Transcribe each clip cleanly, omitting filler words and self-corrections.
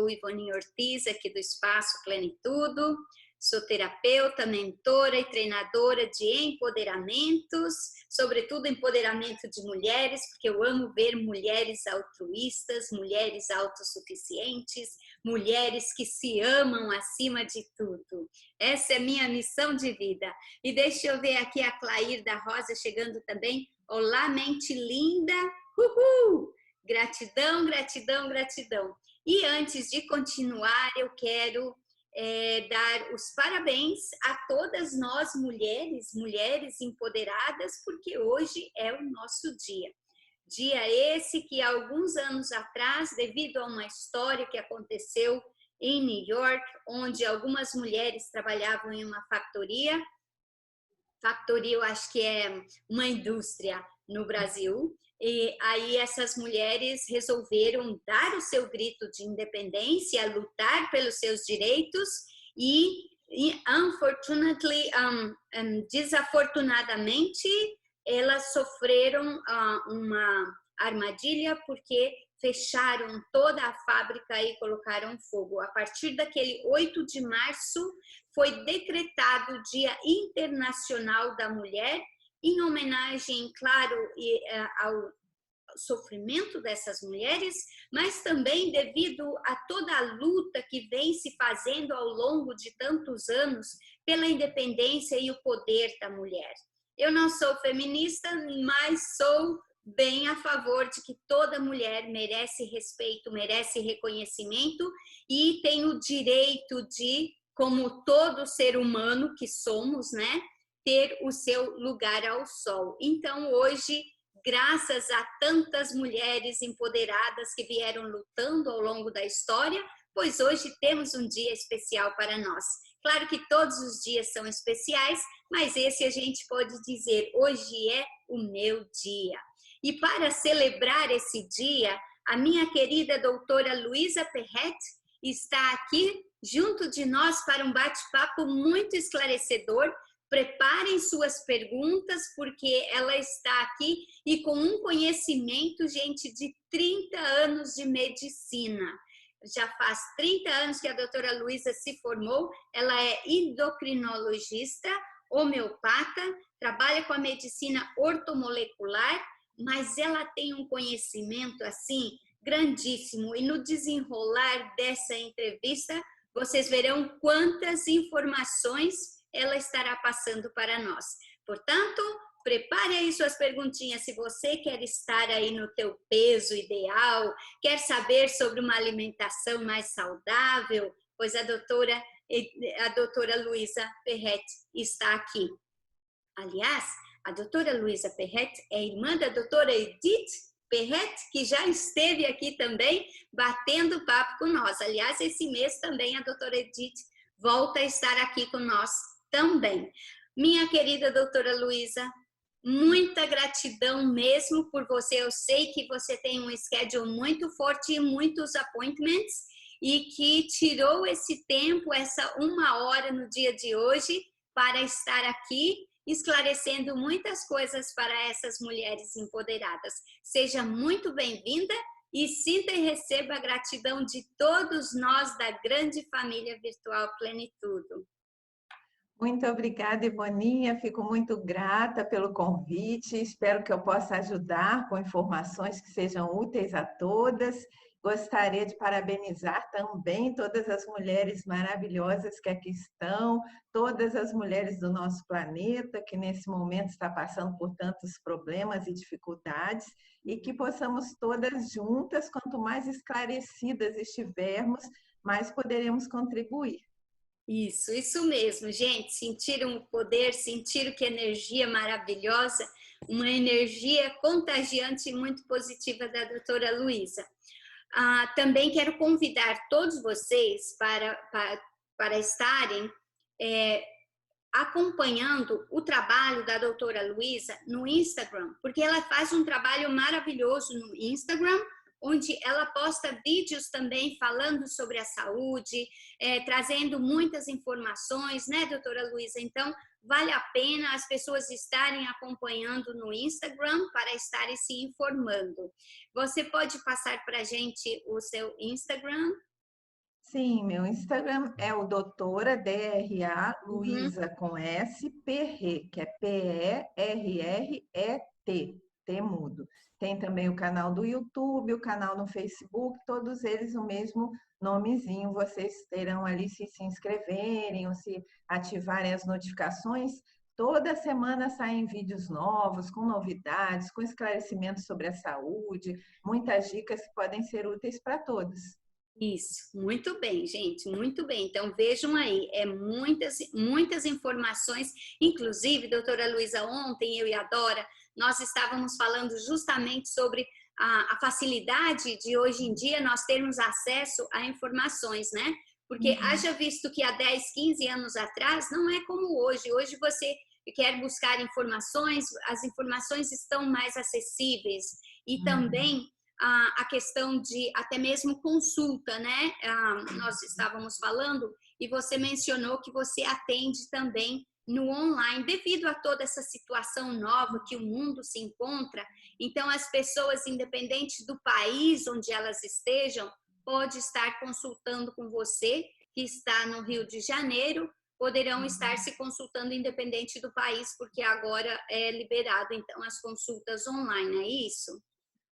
sou Ivone Ortiz, aqui do Espaço Plenitudo. Sou terapeuta, mentora e treinadora de empoderamentos, sobretudo empoderamento de mulheres, porque eu amo ver mulheres altruístas, mulheres autossuficientes, mulheres que se amam acima de tudo. Essa é minha missão de vida. E deixa eu ver aqui a Clair da Rosa chegando também. Olá, mente linda! Uhul! Gratidão, gratidão, gratidão. E antes de continuar, eu quero dar os parabéns a todas nós mulheres, mulheres empoderadas, porque hoje é o nosso dia. Dia esse que há alguns anos atrás, devido a uma história que aconteceu em New York, onde algumas mulheres trabalhavam em uma factoria eu acho que é uma indústria no Brasil, e aí essas mulheres resolveram dar o seu grito de independência, lutar pelos seus direitos e desafortunadamente, elas sofreram uma armadilha porque fecharam toda a fábrica e colocaram fogo. A partir daquele 8 de março, foi decretado o Dia Internacional da Mulher, em homenagem, claro, ao sofrimento dessas mulheres, mas também devido a toda a luta que vem se fazendo ao longo de tantos anos pela independência e o poder da mulher. Eu não sou feminista, mas sou bem a favor de que toda mulher merece respeito, merece reconhecimento e tem o direito de, como todo ser humano que somos, né, ter o seu lugar ao sol. Então, hoje, graças a tantas mulheres empoderadas que vieram lutando ao longo da história, pois hoje temos um dia especial para nós. Claro que todos os dias são especiais, mas esse a gente pode dizer, hoje é o meu dia. E para celebrar esse dia, a minha querida doutora Luísa Perret está aqui junto de nós para um bate-papo muito esclarecedor. Preparem suas perguntas, porque ela está aqui e com um conhecimento, gente, de 30 anos de medicina. Já faz 30 anos que a doutora Luísa se formou, ela é endocrinologista, homeopata, trabalha com a medicina ortomolecular, mas ela tem um conhecimento, assim, grandíssimo. E no desenrolar dessa entrevista, vocês verão quantas informações ela estará passando para nós. Portanto, prepare aí suas perguntinhas se você quer estar aí no teu peso ideal, quer saber sobre uma alimentação mais saudável, pois a doutora Luísa Perret está aqui. Aliás, a doutora Luísa Perret é irmã da doutora Edith Perret, que já esteve aqui também batendo papo com nós. Aliás, esse mês também a doutora Edith volta a estar aqui com nós também. Minha querida doutora Luísa, muita gratidão mesmo por você. Eu sei que você tem um schedule muito forte e muitos appointments e que tirou esse tempo, essa 1 hora no dia de hoje para estar aqui esclarecendo muitas coisas para essas mulheres empoderadas. Seja muito bem-vinda e sinta e receba a gratidão de todos nós da grande família virtual Plenitudo. Muito obrigada, Ivoninha. Fico muito grata pelo convite. Espero que eu possa ajudar com informações que sejam úteis a todas. Gostaria de parabenizar também todas as mulheres maravilhosas que aqui estão, todas as mulheres do nosso planeta que nesse momento está passando por tantos problemas e dificuldades, e que possamos todas juntas, quanto mais esclarecidas estivermos, mais poderemos contribuir. Isso mesmo, gente. Sentiram o poder, sentiram que energia maravilhosa, uma energia contagiante e muito positiva da doutora Luísa. Também quero convidar todos vocês para estarem acompanhando o trabalho da doutora Luísa no Instagram, porque ela faz um trabalho maravilhoso no Instagram, onde ela posta vídeos também falando sobre a saúde, trazendo muitas informações, né, doutora Luísa? Então, vale a pena as pessoas estarem acompanhando no Instagram para estarem se informando. Você pode passar para a gente o seu Instagram? Sim, meu Instagram é o doutora DRA Uhum. Luiza com S, Perret, que é Perret, T mudo. Tem também o canal do YouTube, o canal no Facebook, todos eles o mesmo nomezinho. Vocês terão ali, se inscreverem ou se ativarem as notificações. Toda semana saem vídeos novos, com novidades, com esclarecimentos sobre a saúde, muitas dicas que podem ser úteis para todos. Isso, muito bem, gente, muito bem. Então vejam aí, muitas informações. Inclusive, doutora Luiza, ontem eu e a Dora, nós estávamos falando justamente sobre a facilidade de hoje em dia nós termos acesso a informações, né? Porque haja visto que há 10, 15 anos atrás não é como hoje. Hoje você quer buscar informações, as informações estão mais acessíveis e também a questão de até mesmo consulta, né? Nós estávamos falando e você mencionou que você atende também no online, devido a toda essa situação nova que o mundo se encontra. Então, as pessoas, independente do país onde elas estejam, pode estar consultando com você, que está no Rio de Janeiro, poderão estar se consultando independente do país, porque agora é liberado, então, as consultas online, é isso?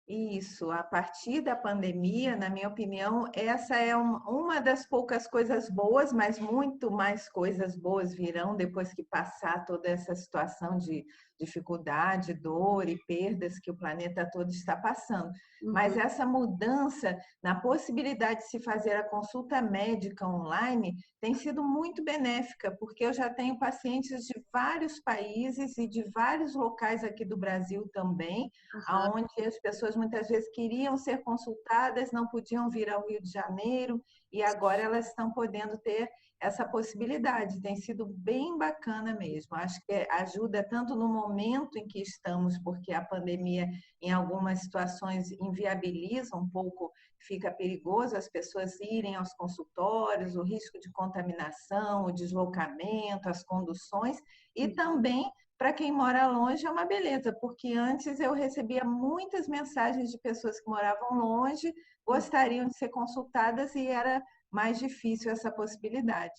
Isso, a partir da pandemia, na minha opinião, essa é uma das poucas coisas boas, mas muito mais coisas boas virão depois que passar toda essa situação de dificuldade, dor e perdas que o planeta todo está passando. Mas Uhum. essa mudança na possibilidade de se fazer a consulta médica online tem sido muito benéfica, porque eu já tenho pacientes de vários países e de vários locais aqui do Brasil também, Aham. aonde as pessoas muitas vezes queriam ser consultadas, não podiam vir ao Rio de Janeiro e agora elas estão podendo ter essa possibilidade. Tem sido bem bacana mesmo. Acho que ajuda tanto no momento em que estamos, porque a pandemia em algumas situações inviabiliza um pouco, fica perigoso as pessoas irem aos consultórios, o risco de contaminação, o deslocamento, as conduções e também para quem mora longe é uma beleza, porque antes eu recebia muitas mensagens de pessoas que moravam longe, gostariam de ser consultadas e era mais difícil essa possibilidade.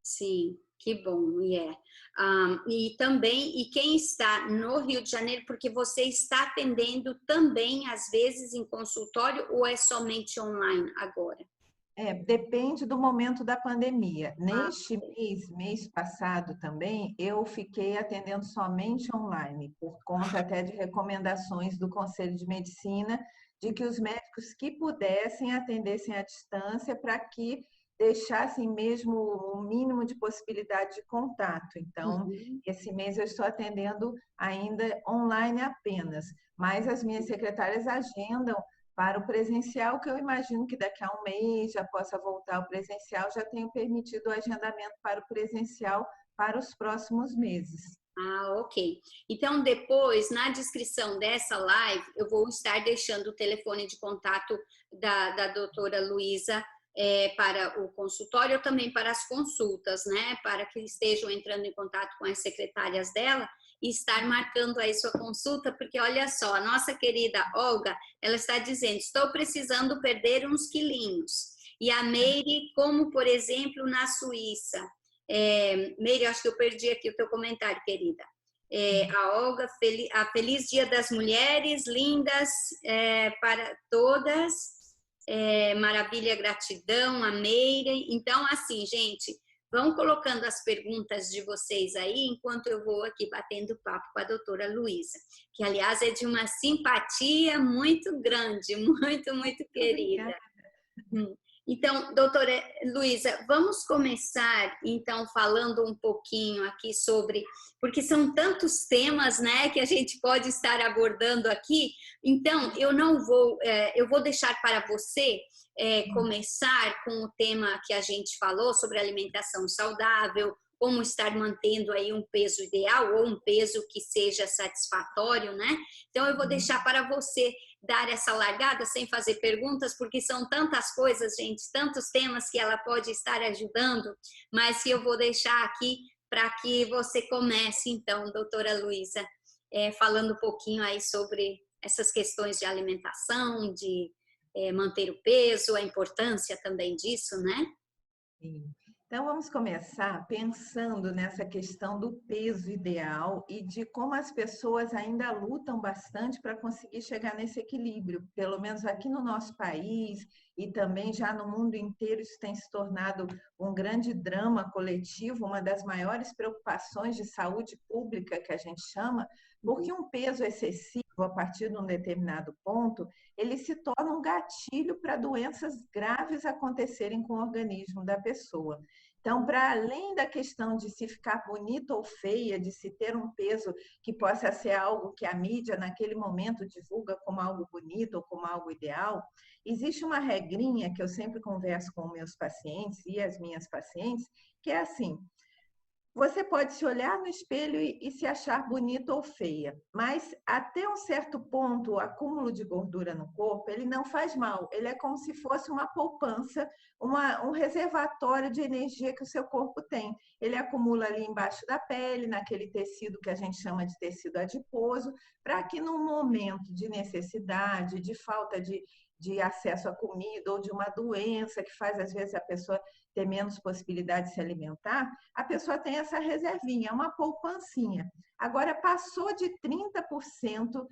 Sim, que bom, e também, e quem está no Rio de Janeiro, porque você está atendendo também, às vezes, em consultório, ou é somente online agora? Depende do momento da pandemia. Ah, Neste mês passado também, eu fiquei atendendo somente online, por conta até de recomendações do Conselho de Medicina, de que os médicos que pudessem atendessem à distância para que deixassem mesmo o mínimo de possibilidade de contato. Então, uhum. esse mês eu estou atendendo ainda online apenas, mas as minhas secretárias agendam para o presencial, que eu imagino que daqui a um mês já possa voltar ao presencial, já tenho permitido o agendamento para o presencial para os próximos meses. Ah, ok. Então, depois, na descrição dessa live, eu vou estar deixando o telefone de contato da doutora Luiza para o consultório, ou também para as consultas, né? Para que estejam entrando em contato com as secretárias dela e estar marcando aí sua consulta, porque olha só, a nossa querida Olga, ela está dizendo, estou precisando perder uns quilinhos. E a Meire, como por exemplo na Suíça, Meire, acho que eu perdi aqui o teu comentário, querida. A Olga, a Feliz Dia das Mulheres, lindas para todas. Maravilha, gratidão, a Meire. Então, assim, gente, vão colocando as perguntas de vocês aí, enquanto eu vou aqui batendo papo com a doutora Luiza, que, aliás, é de uma simpatia muito grande, muito, muito querida. Obrigada. Então, doutora Luiza, vamos começar então falando um pouquinho aqui sobre, porque são tantos temas, né, que a gente pode estar abordando aqui. Então, eu não vou, eu vou deixar para você começar com o tema que a gente falou sobre alimentação saudável, como estar mantendo aí um peso ideal ou um peso que seja satisfatório, né? Então, eu vou deixar para você dar essa largada sem fazer perguntas, porque são tantas coisas, gente, tantos temas que ela pode estar ajudando, mas que eu vou deixar aqui para que você comece, então, doutora Luiza, falando um pouquinho aí sobre essas questões de alimentação, de manter o peso, a importância também disso, né? Sim. Então, vamos começar pensando nessa questão do peso ideal e de como as pessoas ainda lutam bastante para conseguir chegar nesse equilíbrio. Pelo menos aqui no nosso país e também já no mundo inteiro, isso tem se tornado um grande drama coletivo, uma das maiores preocupações de saúde pública que a gente chama, porque um peso excessivo a partir de um determinado ponto ele se torna um gatilho para doenças graves acontecerem com o organismo da pessoa. Então, para além da questão de se ficar bonita ou feia, de se ter um peso que possa ser algo que a mídia naquele momento divulga como algo bonito ou como algo ideal, existe uma regrinha que eu sempre converso com meus pacientes e as minhas pacientes, que é assim: você pode se olhar no espelho e se achar bonita ou feia, mas até um certo ponto, o acúmulo de gordura no corpo, ele não faz mal. Ele é como se fosse uma poupança, um reservatório de energia que o seu corpo tem. Ele acumula ali embaixo da pele, naquele tecido que a gente chama de tecido adiposo, para que num momento de necessidade, de falta de acesso à comida ou de uma doença que faz, às vezes, a pessoa ter menos possibilidade de se alimentar, a pessoa tem essa reservinha, uma poupancinha. Agora, passou de 30%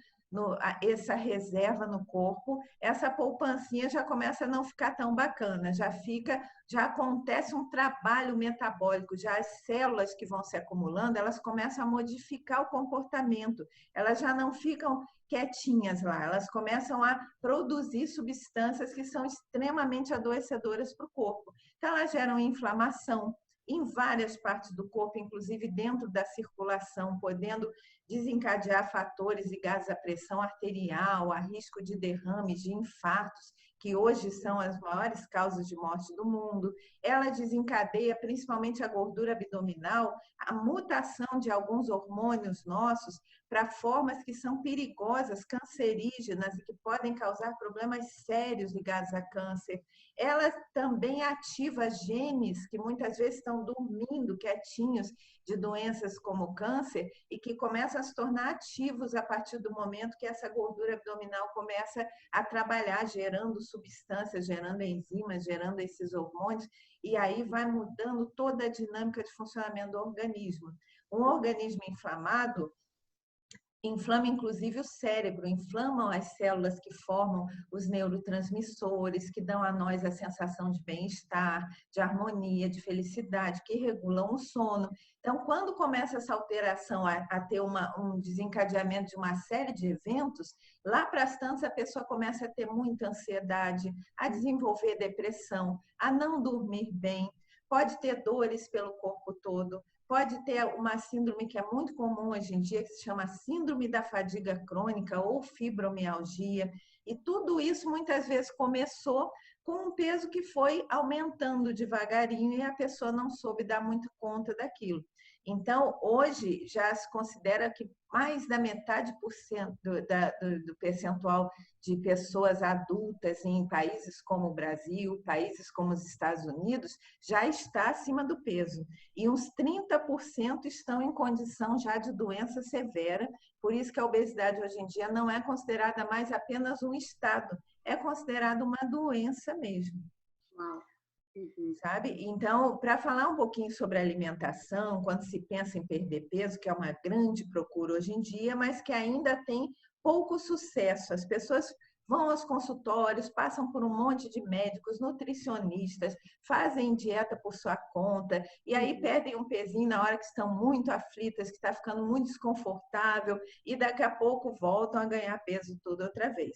essa reserva no corpo, essa poupancinha já começa a não ficar tão bacana, já acontece um trabalho metabólico, já as células que vão se acumulando, elas começam a modificar o comportamento, elas já não ficam quietinhas lá, elas começam a produzir substâncias que são extremamente adoecedoras para o corpo. Então, elas geram inflamação em várias partes do corpo, inclusive dentro da circulação, podendo desencadear fatores ligados à pressão arterial, a risco de derrames, de infartos, que hoje são as maiores causas de morte do mundo. Ela desencadeia, principalmente a gordura abdominal, a mutação de alguns hormônios nossos para formas que são perigosas, cancerígenas e que podem causar problemas sérios ligados a câncer. Ela também ativa genes que muitas vezes estão dormindo quietinhos de doenças como câncer e que começam a se tornar ativos a partir do momento que essa gordura abdominal começa a trabalhar, gerando substâncias, gerando enzimas, gerando esses hormônios, e aí vai mudando toda a dinâmica de funcionamento do organismo. Um organismo inflamado inflama inclusive o cérebro, inflamam as células que formam os neurotransmissores, que dão a nós a sensação de bem-estar, de harmonia, de felicidade, que regulam o sono. Então, quando começa essa alteração a ter um desencadeamento de uma série de eventos, lá para as tantas a pessoa começa a ter muita ansiedade, a desenvolver depressão, a não dormir bem, pode ter dores pelo corpo todo, pode ter uma síndrome que é muito comum hoje em dia, que se chama síndrome da fadiga crônica ou fibromialgia. E tudo isso muitas vezes começou com um peso que foi aumentando devagarinho e a pessoa não soube dar muito conta daquilo. Então, hoje já se considera que mais da metade do percentual de pessoas adultas em países como o Brasil, países como os Estados Unidos, já está acima do peso. E uns 30% estão em condição já de doença severa, por isso que a obesidade hoje em dia não é considerada mais apenas um estado, é considerada uma doença mesmo. Uau. Uhum. Sabe? Então, para falar um pouquinho sobre alimentação, quando se pensa em perder peso, que é uma grande procura hoje em dia, mas que ainda tem pouco sucesso. As pessoas vão aos consultórios, passam por um monte de médicos, nutricionistas, fazem dieta por sua conta, e aí perdem um pezinho na hora que estão muito aflitas, que está ficando muito desconfortável, e daqui a pouco voltam a ganhar peso tudo outra vez.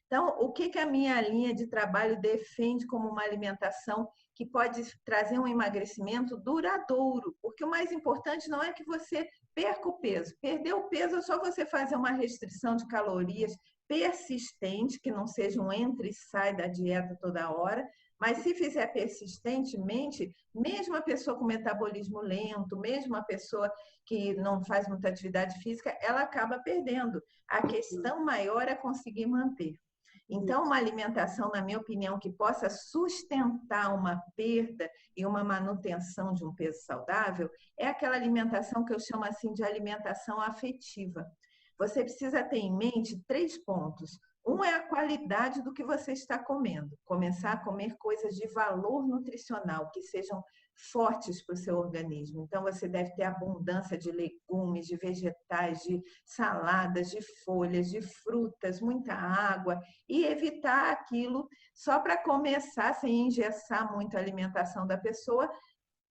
Então, o que a minha linha de trabalho defende como uma alimentação que pode trazer um emagrecimento duradouro? Porque o mais importante não é que você perca o peso. Perder o peso é só você fazer uma restrição de calorias persistente, que não seja um entra e sai da dieta toda hora, mas se fizer persistentemente, mesmo a pessoa com metabolismo lento, mesmo a pessoa que não faz muita atividade física, ela acaba perdendo. A questão maior é conseguir manter. Então, uma alimentação, na minha opinião, que possa sustentar uma perda e uma manutenção de um peso saudável, é aquela alimentação que eu chamo assim de alimentação afetiva. Você precisa ter em mente 3 pontos. Um é a qualidade do que você está comendo. Começar a comer coisas de valor nutricional, que sejam fortes para o seu organismo. Então, você deve ter abundância de legumes, de vegetais, de saladas, de folhas, de frutas, muita água e evitar aquilo só para começar, sem engessar muito a alimentação da pessoa,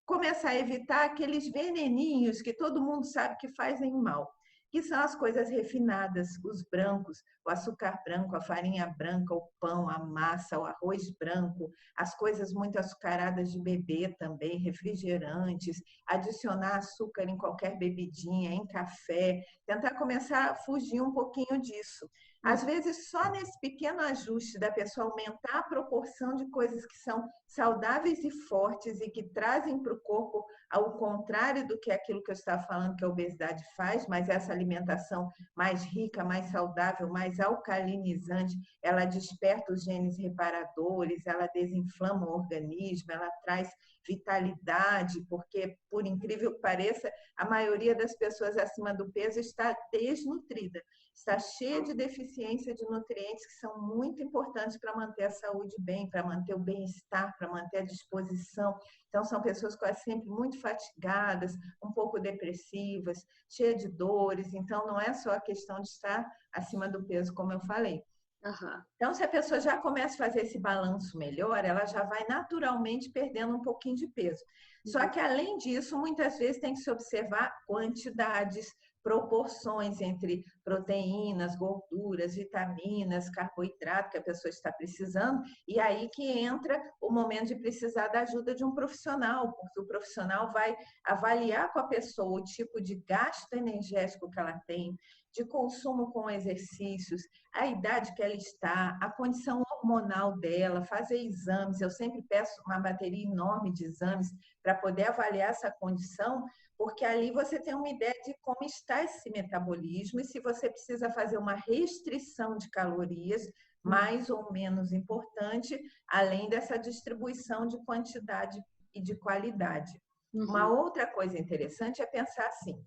começar a evitar aqueles veneninhos que todo mundo sabe que fazem mal, que são as coisas refinadas, os brancos, o açúcar branco, a farinha branca, o pão, a massa, o arroz branco, as coisas muito açucaradas de beber também, refrigerantes, adicionar açúcar em qualquer bebidinha, em café, tentar começar a fugir um pouquinho disso. Às vezes, só nesse pequeno ajuste da pessoa aumentar a proporção de coisas que são saudáveis e fortes e que trazem para o corpo ao contrário do que aquilo que eu estava falando que a obesidade faz, mas essa alimentação mais rica, mais saudável, mais alcalinizante, ela desperta os genes reparadores, ela desinflama o organismo, ela traz vitalidade, porque, por incrível que pareça, a maioria das pessoas acima do peso está desnutrida, está cheia de deficiência de nutrientes que são muito importantes para manter a saúde bem, para manter o bem-estar, para manter a disposição. Então, são pessoas quase sempre muito fatigadas, um pouco depressivas, cheias de dores. Então, não é só a questão de estar acima do peso, como eu falei. Uhum. Então, se a pessoa já começa a fazer esse balanço melhor, ela já vai naturalmente perdendo um pouquinho de peso. Só que, além disso, muitas vezes tem que se observar quantidades, proporções entre proteínas, gorduras, vitaminas, carboidrato que a pessoa está precisando, e aí que entra o momento de precisar da ajuda de um profissional, porque o profissional vai avaliar com a pessoa o tipo de gasto energético que ela tem, de consumo com exercícios, a idade que ela está, a condição hormonal dela, fazer exames. Eu sempre peço uma bateria enorme de exames para poder avaliar essa condição, porque ali você tem uma ideia de como está esse metabolismo e se você precisa fazer uma restrição de calorias, mais ou menos importante, além dessa distribuição de quantidade e de qualidade. Uma outra coisa interessante é pensar assim: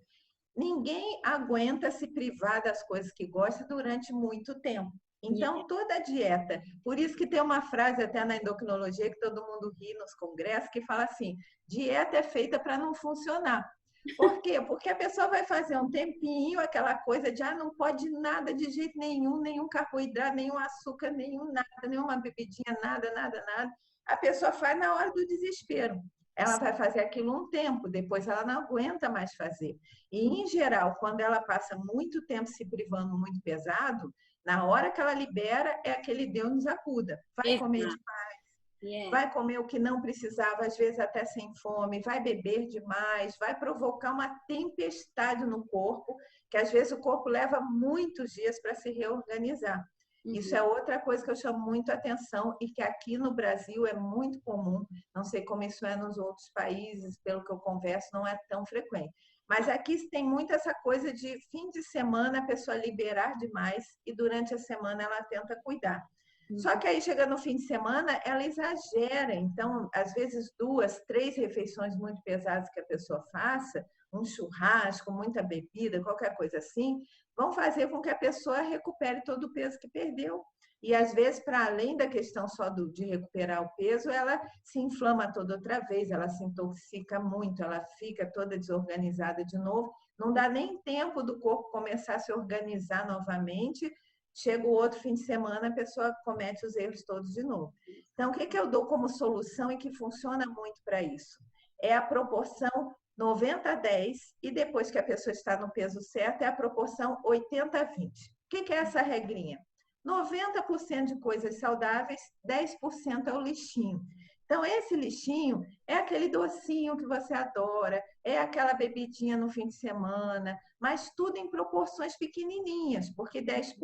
ninguém aguenta se privar das coisas que gosta durante muito tempo. Então, toda dieta, por isso que tem uma frase até na endocrinologia que todo mundo ri nos congressos, que fala assim: dieta é feita para não funcionar. Por quê? Porque a pessoa vai fazer um tempinho aquela coisa de não pode nada de jeito nenhum, nenhum carboidrato, nenhum açúcar, nenhum nada, nenhuma bebidinha, nada, nada, nada. A pessoa faz na hora do desespero. Ela vai fazer aquilo um tempo, depois ela não aguenta mais fazer. E, em geral, quando ela passa muito tempo se privando muito pesado, na hora que ela libera, é aquele Deus nos acuda. Vai comer demais, vai comer o que não precisava, às vezes até sem fome, vai beber demais, vai provocar uma tempestade no corpo, que às vezes o corpo leva muitos dias para se reorganizar. Isso é outra coisa que eu chamo muito a atenção e que aqui no Brasil é muito comum. Não sei como isso é nos outros países, pelo que eu converso, não é tão frequente. Mas aqui tem muito essa coisa de fim de semana a pessoa liberar demais e durante a semana ela tenta cuidar. Só que aí chega no fim de semana, ela exagera. Então, às vezes, 2, 3 refeições muito pesadas que a pessoa faça, um churrasco, muita bebida, qualquer coisa assim, vão fazer com que a pessoa recupere todo o peso que perdeu. E, às vezes, para além da questão só de recuperar o peso, ela se inflama toda outra vez, ela se intoxica muito, ela fica toda desorganizada de novo. Não dá nem tempo do corpo começar a se organizar novamente. Chega o outro fim de semana, a pessoa comete os erros todos de novo. Então, o que eu dou como solução e que funciona muito para isso? É a proporção 90-10 e depois que a pessoa está no peso certo, é a proporção 80-20. O que é essa regrinha? 90% de coisas saudáveis, 10% é o lixinho. Então, esse lixinho é aquele docinho que você adora, é aquela bebidinha no fim de semana, mas tudo em proporções pequenininhas, porque 10%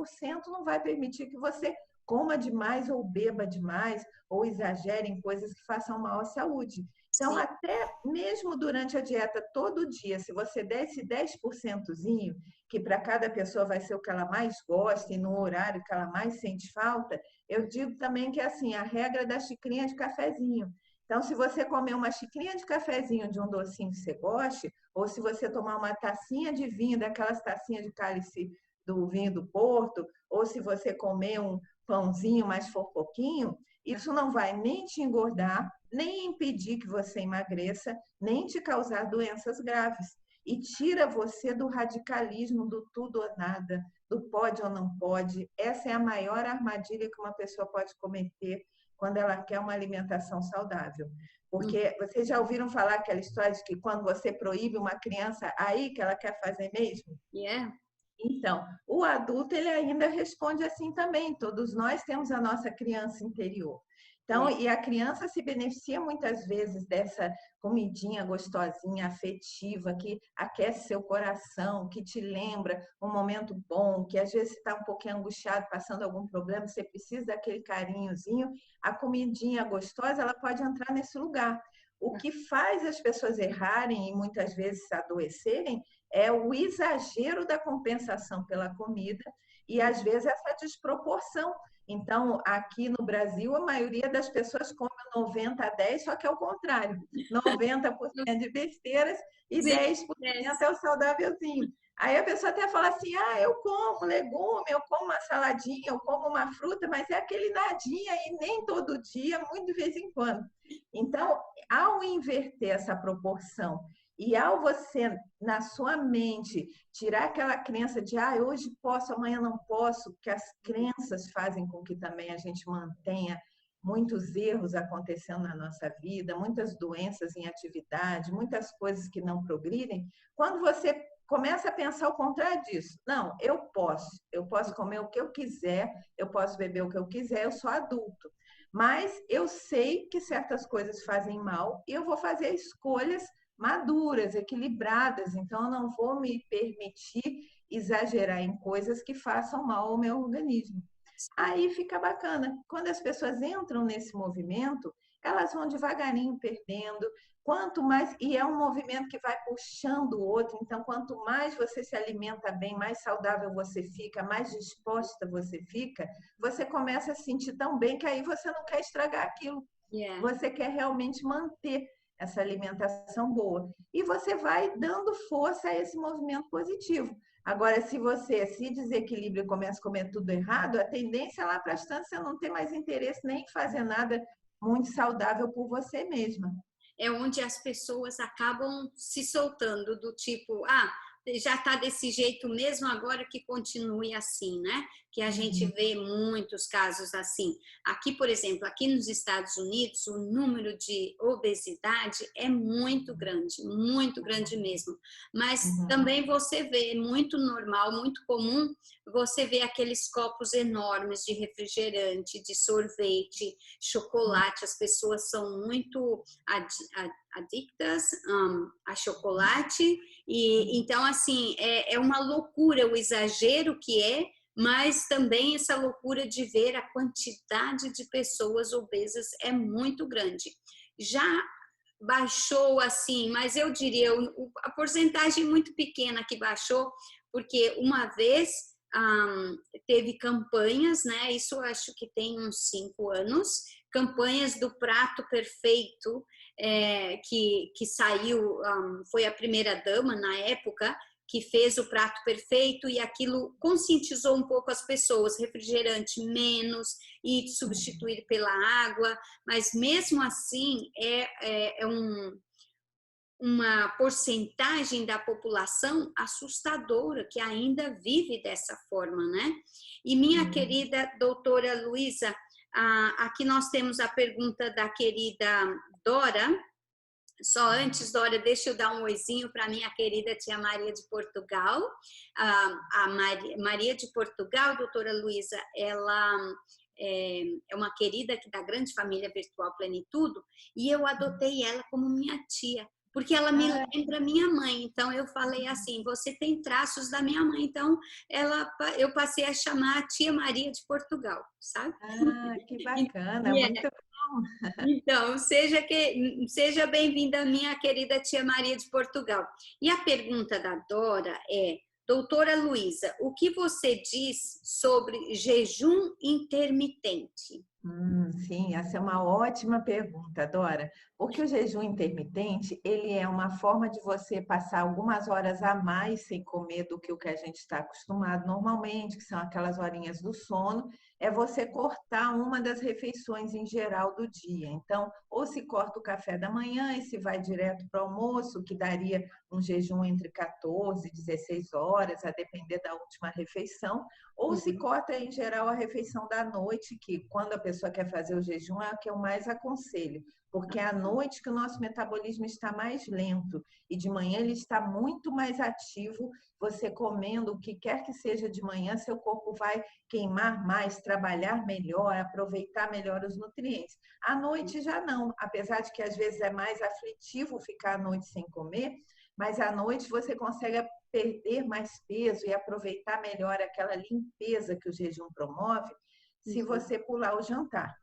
não vai permitir que você coma demais ou beba demais ou exagere em coisas que façam mal à saúde. Então, sim, até mesmo durante a dieta, todo dia, se você der esse 10%zinho, que para cada pessoa vai ser o que ela mais gosta e no horário que ela mais sente falta, eu digo também que é assim, a regra da xicrinha de cafezinho. Então, se você comer uma xicrinha de cafezinho de um docinho que você goste, ou se você tomar uma tacinha de vinho, daquelas tacinhas de cálice do vinho do Porto, ou se você comer um pãozinho, mas for pouquinho, isso não vai nem te engordar, nem impedir que você emagreça, nem te causar doenças graves. E tira você do radicalismo do tudo ou nada, do pode ou não pode. Essa é a maior armadilha que uma pessoa pode cometer quando ela quer uma alimentação saudável. Porque vocês já ouviram falar aquela história de que quando você proíbe uma criança, aí que ela quer fazer mesmo? Yeah. Então, o adulto ele ainda responde assim também. Todos nós temos a nossa criança interior. Então, e a criança se beneficia muitas vezes dessa comidinha gostosinha, afetiva, que aquece seu coração, que te lembra um momento bom, que às vezes você está um pouquinho angustiado, passando algum problema, você precisa daquele carinhozinho. A comidinha gostosa, ela pode entrar nesse lugar. O que faz as pessoas errarem e muitas vezes adoecerem é o exagero da compensação pela comida e, às vezes, essa desproporção. Então, aqui no Brasil, a maioria das pessoas come 90-10, só que é o contrário. 90% de besteiras e 10% é o saudávelzinho. Aí a pessoa até fala assim, eu como legume, eu como uma saladinha, eu como uma fruta, mas é aquele nadinha e nem todo dia, muito de vez em quando. Então, ao inverter essa proporção e ao você, na sua mente, tirar aquela crença de hoje posso, amanhã não posso, porque as crenças fazem com que também a gente mantenha muitos erros acontecendo na nossa vida, muitas doenças em atividade, muitas coisas que não progridem. Quando você começa a pensar o contrário disso, não, eu posso comer o que eu quiser, eu posso beber o que eu quiser, eu sou adulto. Mas eu sei que certas coisas fazem mal e eu vou fazer escolhas maduras, equilibradas. Então, eu não vou me permitir exagerar em coisas que façam mal ao meu organismo. Aí fica bacana. Quando as pessoas entram nesse movimento, elas vão devagarinho perdendo. Quanto mais, e é um movimento que vai puxando o outro, então quanto mais você se alimenta bem, mais saudável você fica, mais disposta você fica, você começa a sentir tão bem que aí você não quer estragar aquilo. Yeah. Você quer realmente manter essa alimentação boa. E você vai dando força a esse movimento positivo. Agora, se você se desequilibra e começa a comer tudo errado, a tendência lá para as tantas é não ter mais interesse nem em fazer nada muito saudável por você mesma. É onde as pessoas acabam se soltando do tipo, já está desse jeito mesmo, agora que continue assim, né? Que a gente vê muitos casos assim. Aqui, por exemplo, aqui nos Estados Unidos, o número de obesidade é muito grande mesmo. Mas também você vê, muito normal, muito comum, você vê aqueles copos enormes de refrigerante, de sorvete, chocolate. As pessoas são muito adictas a chocolate. E então, assim, é uma loucura o exagero que é, mas também essa loucura de ver a quantidade de pessoas obesas é muito grande. Já baixou assim, mas eu diria a porcentagem muito pequena que baixou, porque uma vez teve campanhas, né? Isso eu acho que tem uns 5 anos, campanhas do prato perfeito, que saiu, foi a primeira-dama na época, que fez o prato perfeito e aquilo conscientizou um pouco as pessoas, refrigerante menos e substituir pela água, mas mesmo assim uma porcentagem da população assustadora que ainda vive dessa forma, né? E minha querida doutora Luísa, aqui nós temos a pergunta da querida Dora. Só antes, Dora, deixa eu dar um oizinho para minha querida tia Maria de Portugal. A Maria de Portugal, doutora Luísa, ela é uma querida aqui da grande família virtual Plenitudo e eu adotei ela como minha tia, porque ela me lembra minha mãe. Então, eu falei assim, você tem traços da minha mãe. Então, eu passei a chamar a tia Maria de Portugal, sabe? Que bacana, muito bom. Então, seja bem-vinda, minha querida tia Maria de Portugal. E a pergunta da Dora é, doutora Luísa, o que você diz sobre jejum intermitente? Sim, essa é uma ótima pergunta, Dora, Porque o jejum intermitente, ele é uma forma de você passar algumas horas a mais sem comer do que o que a gente está acostumado normalmente, que são aquelas horinhas do sono, é você cortar uma das refeições em geral do dia. Então, ou se corta o café da manhã e se vai direto para o almoço, que daria um jejum entre 14 e 16 horas, a depender da última refeição, ou se Uhum. corta em geral a refeição da noite, que quando a pessoa quer fazer o jejum é a que eu mais aconselho, porque é à noite que o nosso metabolismo está mais lento e de manhã ele está muito mais ativo. Você comendo o que quer que seja de manhã, seu corpo vai queimar mais, trabalhar melhor, aproveitar melhor os nutrientes. À noite já não, apesar de que às vezes é mais aflitivo ficar à noite sem comer, mas à noite você consegue perder mais peso e aproveitar melhor aquela limpeza que o jejum promove se Uhum. você pular o jantar.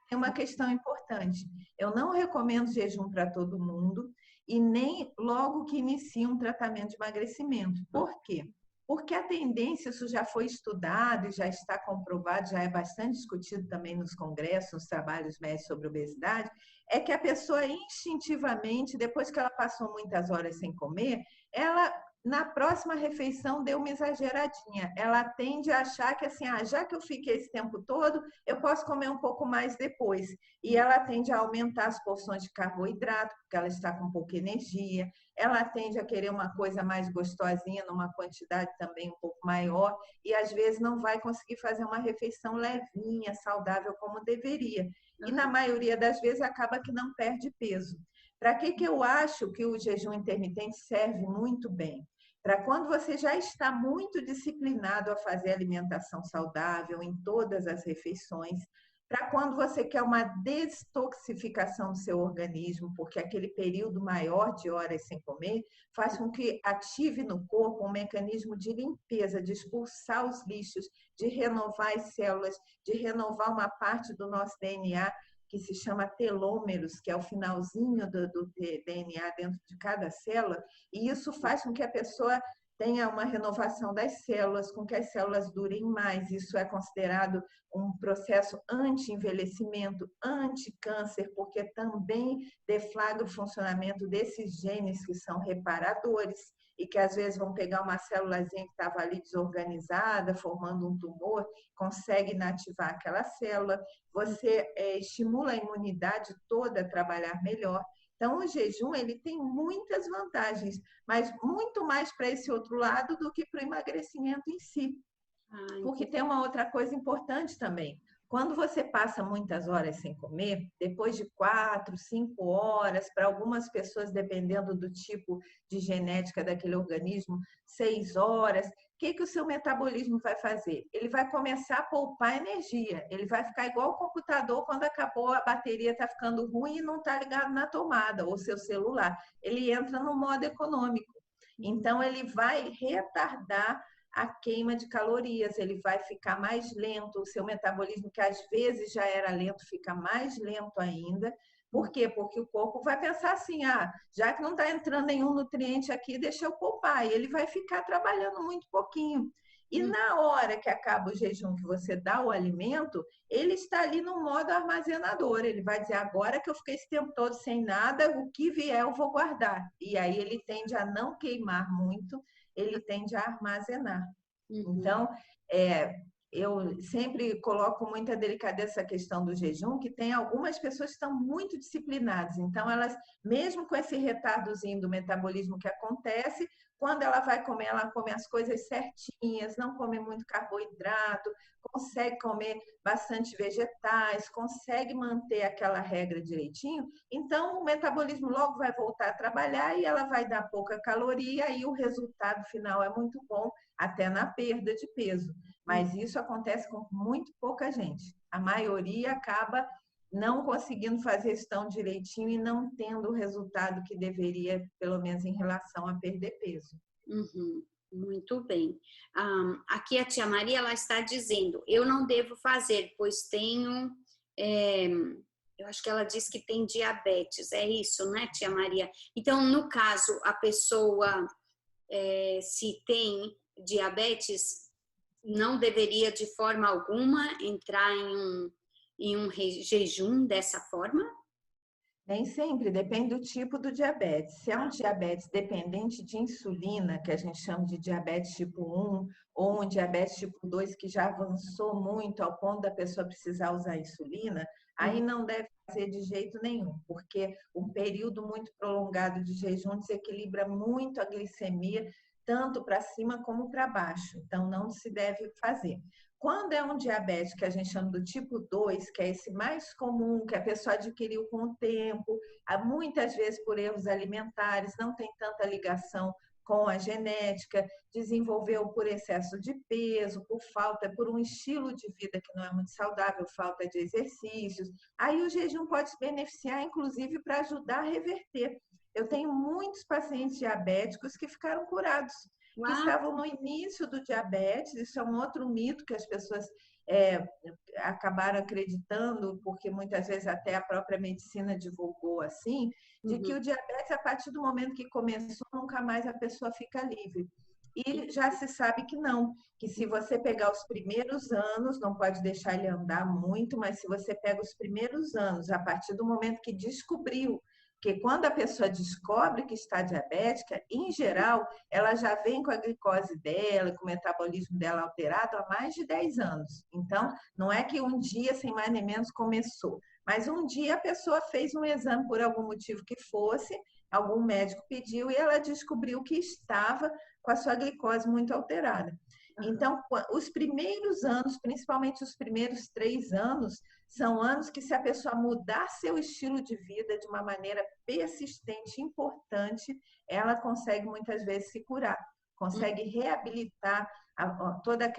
Tem uma questão importante. Eu não recomendo jejum para todo mundo e nem logo que inicia um tratamento de emagrecimento. Por quê? Porque a tendência, isso já foi estudado e já está comprovado, já é bastante discutido também nos congressos, nos trabalhos médicos sobre obesidade, é que a pessoa instintivamente, depois que ela passou muitas horas sem comer, ela na próxima refeição deu uma exageradinha. Ela tende a achar que assim, já que eu fiquei esse tempo todo, eu posso comer um pouco mais depois. E ela tende a aumentar as porções de carboidrato, porque ela está com pouca energia. Ela tende a querer uma coisa mais gostosinha, numa quantidade também um pouco maior, e às vezes não vai conseguir fazer uma refeição levinha, saudável como deveria. E na maioria das vezes acaba que não perde peso. Para que eu acho que o jejum intermitente serve muito bem? Para quando você já está muito disciplinado a fazer alimentação saudável em todas as refeições, para quando você quer uma destoxificação do seu organismo, porque aquele período maior de horas sem comer faz com que ative no corpo um mecanismo de limpeza, de expulsar os lixos, de renovar as células, de renovar uma parte do nosso DNA que se chama telômeros, que é o finalzinho do DNA dentro de cada célula, e isso faz com que a pessoa tenha uma renovação das células, com que as células durem mais. Isso é considerado um processo anti-envelhecimento, anti-câncer, porque também deflagra o funcionamento desses genes que são reparadores e que às vezes vão pegar uma célulazinha que estava ali desorganizada, formando um tumor, consegue inativar aquela célula. Você estimula a imunidade toda a trabalhar melhor. Então, o jejum ele tem muitas vantagens, mas muito mais para esse outro lado do que para o emagrecimento em si. Porque tem uma outra coisa importante também. Quando você passa muitas horas sem comer, depois de 4, 5 horas, para algumas pessoas, dependendo do tipo de genética daquele organismo, 6 horas, o que o seu metabolismo vai fazer? Ele vai começar a poupar energia. Ele vai ficar igual o computador quando acabou, a bateria está ficando ruim e não está ligado na tomada, ou seu celular. Ele entra no modo econômico. Então, ele vai retardar a queima de calorias, ele vai ficar mais lento, o seu metabolismo, que às vezes já era lento, fica mais lento ainda. Por quê? Porque o corpo vai pensar assim, já que não está entrando nenhum nutriente aqui, deixa eu poupar. E ele vai ficar trabalhando muito pouquinho. E na hora que acaba o jejum, que você dá o alimento, ele está ali no modo armazenador. Ele vai dizer, agora que eu fiquei esse tempo todo sem nada, o que vier eu vou guardar. E aí ele tende a não queimar muito, ele tende a armazenar. Uhum. Então, eu sempre coloco muita delicadeza essa questão do jejum, que tem algumas pessoas que estão muito disciplinadas. Então, elas, mesmo com esse retardozinho do metabolismo que acontece, quando ela vai comer, ela come as coisas certinhas, não come muito carboidrato, consegue comer bastante vegetais, consegue manter aquela regra direitinho. Então, o metabolismo logo vai voltar a trabalhar e ela vai dar pouca caloria e o resultado final é muito bom, até na perda de peso. Mas isso acontece com muito pouca gente. A maioria acaba não conseguindo fazer isso tão direitinho e não tendo o resultado que deveria, pelo menos em relação a perder peso. Uhum. Muito bem. Aqui a tia Maria ela está dizendo, eu não devo fazer, pois tenho, eu acho que ela diz que tem diabetes, é isso, né, tia Maria? Então, no caso, a pessoa, se tem diabetes, não deveria de forma alguma entrar em um jejum dessa forma? Nem sempre, depende do tipo do diabetes. Se é um diabetes dependente de insulina, que a gente chama de diabetes tipo 1, ou um diabetes tipo 2 que já avançou muito ao ponto da pessoa precisar usar insulina, aí Uhum. não deve fazer de jeito nenhum, porque um período muito prolongado de jejum desequilibra muito a glicemia, tanto para cima como para baixo. Então, não se deve fazer. Quando é um diabetes que a gente chama do tipo 2, que é esse mais comum, que a pessoa adquiriu com o tempo, muitas vezes por erros alimentares, não tem tanta ligação com a genética, desenvolveu por excesso de peso, por falta, por um estilo de vida que não é muito saudável, falta de exercícios. Aí o jejum pode se beneficiar, inclusive, para ajudar a reverter. Eu tenho muitos pacientes diabéticos que ficaram curados, que Uau! estavam no início do diabetes. Isso é um outro mito que as pessoas é, acabaram acreditando, porque muitas vezes até a própria medicina divulgou assim, de que Uhum. o diabetes, a partir do momento que começou, nunca mais a pessoa fica livre. E já se sabe que não, que se você pegar os primeiros anos, não pode deixar ele andar muito, mas se você pega os primeiros anos, a partir do momento que descobriu, porque quando a pessoa descobre que está diabética, em geral, ela já vem com a glicose dela, com o metabolismo dela alterado há mais de 10 anos. Então, não é que um dia, sem mais nem menos, começou. Mas um dia a pessoa fez um exame por algum motivo que fosse, algum médico pediu e ela descobriu que estava com a sua glicose muito alterada. Então, os primeiros anos, principalmente os primeiros 3 anos, são anos que, se a pessoa mudar seu estilo de vida de uma maneira persistente, importante, ela consegue muitas vezes se curar, consegue reabilitar toda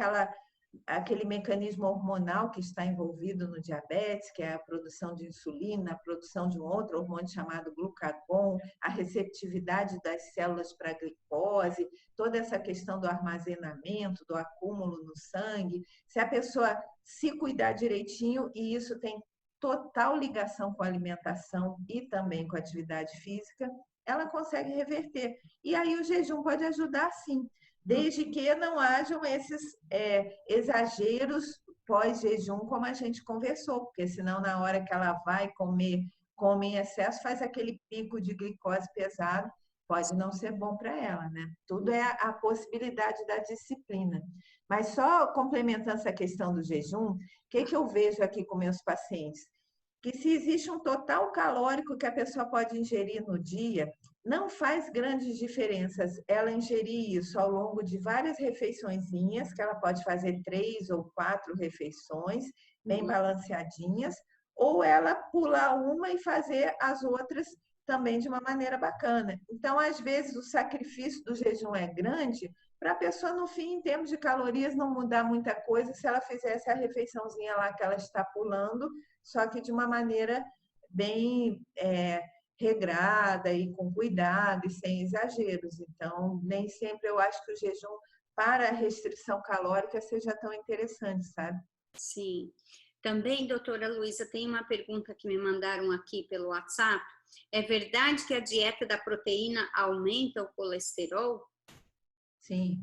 aquele mecanismo hormonal que está envolvido no diabetes, que é a produção de insulina, a produção de um outro hormônio chamado glucagon, a receptividade das células para a glicose, toda essa questão do armazenamento, do acúmulo no sangue. Se a pessoa se cuidar direitinho, e isso tem total ligação com a alimentação e também com a atividade física, ela consegue reverter. E aí o jejum pode ajudar, sim, desde que não hajam esses exageros pós-jejum, como a gente conversou, porque senão na hora que ela vai comer, come em excesso, faz aquele pico de glicose pesado, pode não ser bom para ela, né? Tudo é a possibilidade da disciplina. Mas só complementando essa questão do jejum, o que eu vejo aqui com meus pacientes? Que se existe um total calórico que a pessoa pode ingerir no dia, não faz grandes diferenças ela ingerir isso ao longo de várias refeiçõezinhas, que ela pode fazer 3 ou 4 refeições, bem balanceadinhas, ou ela pular uma e fazer as outras também de uma maneira bacana. Então, às vezes, o sacrifício do jejum é grande para a pessoa, no fim, em termos de calorias, não mudar muita coisa se ela fizesse a refeiçãozinha lá que ela está pulando, só que de uma maneira bem regrada e com cuidado e sem exageros. Então, nem sempre eu acho que o jejum para a restrição calórica seja tão interessante, sabe? Sim. Também, doutora Luísa, tem uma pergunta que me mandaram aqui pelo WhatsApp. É verdade que a dieta da proteína aumenta o colesterol? Sim,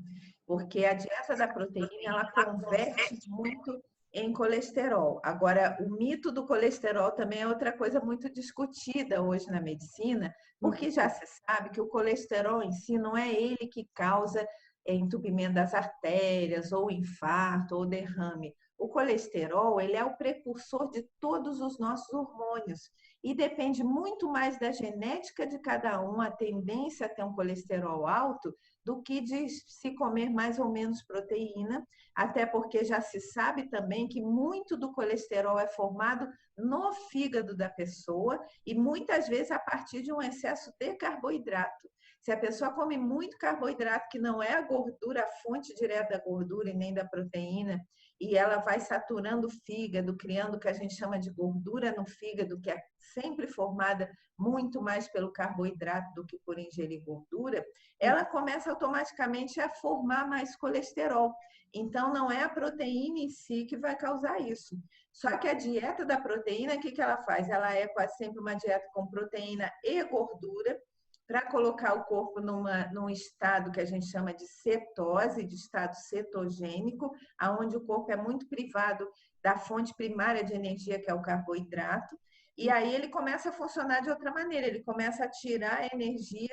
porque a dieta da proteína, ela converte muito em colesterol. Agora, o mito do colesterol também é outra coisa muito discutida hoje na medicina, porque já se sabe que o colesterol em si não é ele que causa entupimento das artérias, ou infarto, ou derrame. O colesterol, ele é o precursor de todos os nossos hormônios e depende muito mais da genética de cada um, a tendência a ter um colesterol alto, do que de se comer mais ou menos proteína, até porque já se sabe também que muito do colesterol é formado no fígado da pessoa e muitas vezes a partir de um excesso de carboidrato. Se a pessoa come muito carboidrato, que não é a gordura, a fonte direta da gordura e nem da proteína, e ela vai saturando o fígado, criando o que a gente chama de gordura no fígado, que é sempre formada muito mais pelo carboidrato do que por ingerir gordura, ela começa automaticamente a formar mais colesterol. Então, não é a proteína em si que vai causar isso. Só que a dieta da proteína, o que ela faz? Ela é quase sempre uma dieta com proteína e gordura, para colocar o corpo num estado que a gente chama de cetose, de estado cetogênico, onde o corpo é muito privado da fonte primária de energia, que é o carboidrato. E aí ele começa a funcionar de outra maneira, ele começa a tirar a energia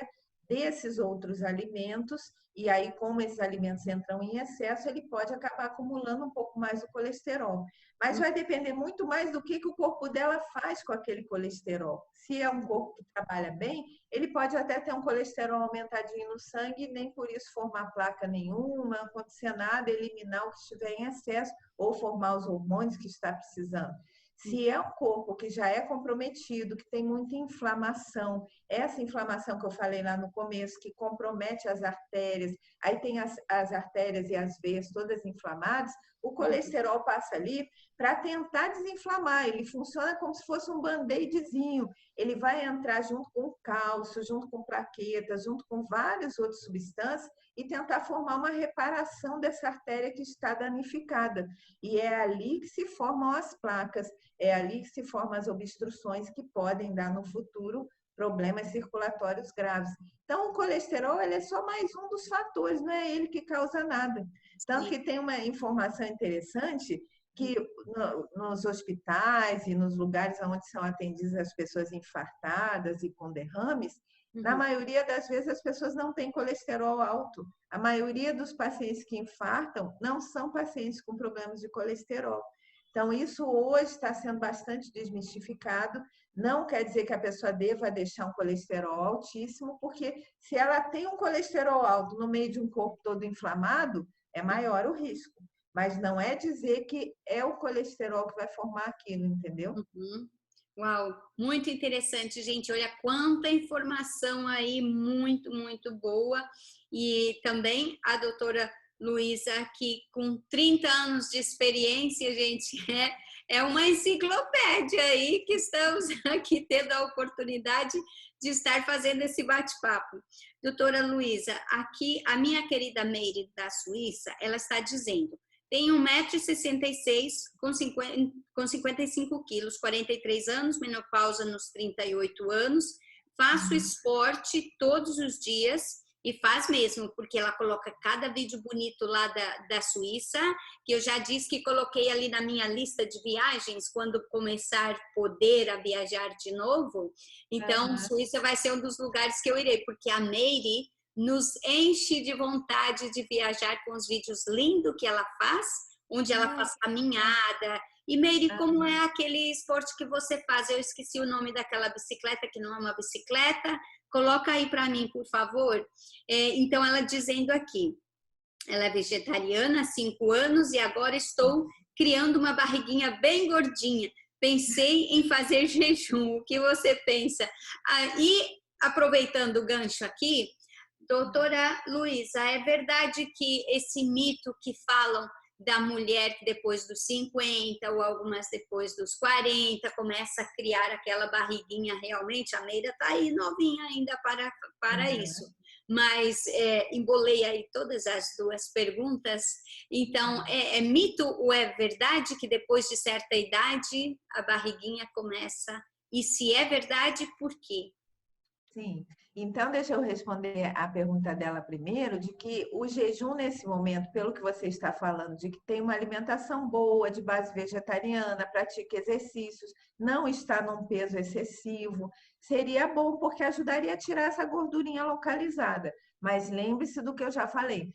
desses outros alimentos, e aí, como esses alimentos entram em excesso, ele pode acabar acumulando um pouco mais o colesterol. Mas vai depender muito mais do que o corpo dela faz com aquele colesterol. Se é um corpo que trabalha bem, ele pode até ter um colesterol aumentadinho no sangue, e nem por isso formar placa nenhuma, acontecer nada, eliminar o que estiver em excesso, ou formar os hormônios que está precisando. Se é um corpo que já é comprometido, que tem muita inflamação, essa inflamação que eu falei lá no começo, que compromete as artérias, aí tem as artérias e as veias todas inflamadas, o colesterol passa ali para tentar desinflamar, ele funciona como se fosse um band-aidzinho, ele vai entrar junto com cálcio, junto com plaquetas, junto com várias outras substâncias e tentar formar uma reparação dessa artéria que está danificada. E é ali que se formam as placas, é ali que se formam as obstruções que podem dar no futuro problemas circulatórios graves. Então, o colesterol ele é só mais um dos fatores, não é ele que causa nada. Tanto que tem uma informação interessante que nos hospitais e nos lugares onde são atendidas as pessoas infartadas e com derrames, na maioria das vezes as pessoas não têm colesterol alto. A maioria dos pacientes que infartam não são pacientes com problemas de colesterol. Então, isso hoje está sendo bastante desmistificado. Não quer dizer que a pessoa deva deixar um colesterol altíssimo, porque se ela tem um colesterol alto no meio de um corpo todo inflamado, é maior o risco. Mas não é dizer que é o colesterol que vai formar aquilo, entendeu? Uau, muito interessante, gente. Olha quanta informação aí, muito, muito boa. E também a doutora Luísa aqui com 30 anos de experiência, gente, é uma enciclopédia aí que estamos aqui tendo a oportunidade de estar fazendo esse bate-papo. Doutora Luísa, aqui a minha querida Meire da Suíça, ela está dizendo: tenho 1,66 m com 55 quilos, 43 anos, menopausa nos 38 anos, faço esporte todos os dias e faz mesmo, porque ela coloca cada vídeo bonito lá da Suíça, que eu já disse que coloquei ali na minha lista de viagens, quando começar a poder a viajar de novo. Então, Suíça vai ser um dos lugares que eu irei, porque a Meire nos enche de vontade de viajar com os vídeos lindos que ela faz, onde ela faz caminhada. E Meire, como é aquele esporte que você faz? Eu esqueci o nome daquela bicicleta, que não é uma bicicleta. Coloca aí para mim, por favor. Então, ela dizendo aqui, ela é vegetariana há 5 anos e agora estou criando uma barriguinha bem gordinha. Pensei em fazer jejum. O que você pensa? E aproveitando o gancho aqui, doutora Luísa, é verdade que esse mito que falam da mulher que depois dos 50 ou algumas depois dos 40 começa a criar aquela barriguinha, realmente a Meira está aí novinha ainda para isso, mas embolei aí todas as duas perguntas. Então, é mito ou é verdade que depois de certa idade a barriguinha começa? E se é verdade, por quê? Sim, então deixa eu responder a pergunta dela primeiro, de que o jejum nesse momento, pelo que você está falando, de que tem uma alimentação boa, de base vegetariana, pratica exercícios, não está num peso excessivo, seria bom porque ajudaria a tirar essa gordurinha localizada. Mas lembre-se do que eu já falei,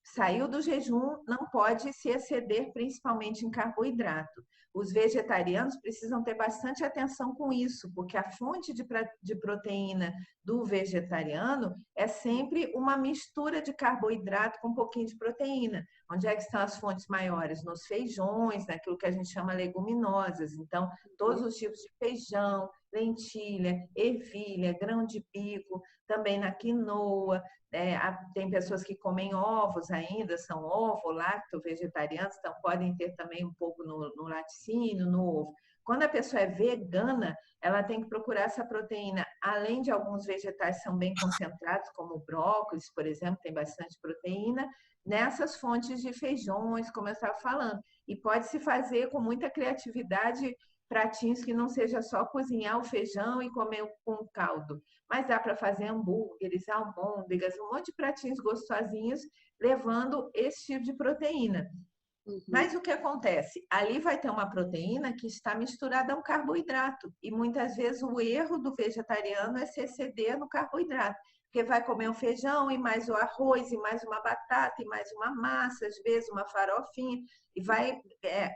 saiu do jejum, não pode se exceder principalmente em carboidrato. Os vegetarianos precisam ter bastante atenção com isso, porque a fonte de proteína do vegetariano é sempre uma mistura de carboidrato com um pouquinho de proteína. Onde é que estão as fontes maiores? Nos feijões, naquilo que a gente chama leguminosas. Então, todos os tipos de feijão, lentilha, ervilha, grão de bico, também na quinoa. Tem pessoas que comem ovos ainda, são ovo-lacto-vegetarianos, então podem ter também um pouco no laticínio, no ovo. Quando a pessoa é vegana, ela tem que procurar essa proteína, além de alguns vegetais que são bem concentrados, como o brócolis, por exemplo, tem bastante proteína, nessas fontes de feijões, como eu estava falando. E pode-se fazer com muita criatividade pratinhos que não seja só cozinhar o feijão e comer com caldo, mas dá para fazer hambúrgueres, almôndegas, um monte de pratinhos gostosinhos, levando esse tipo de proteína. Uhum. Mas o que acontece? Ali vai ter uma proteína que está misturada a um carboidrato. E muitas vezes o erro do vegetariano é se exceder no carboidrato. Porque vai comer um feijão e mais o arroz, e mais uma batata, e mais uma massa, às vezes uma farofinha, e vai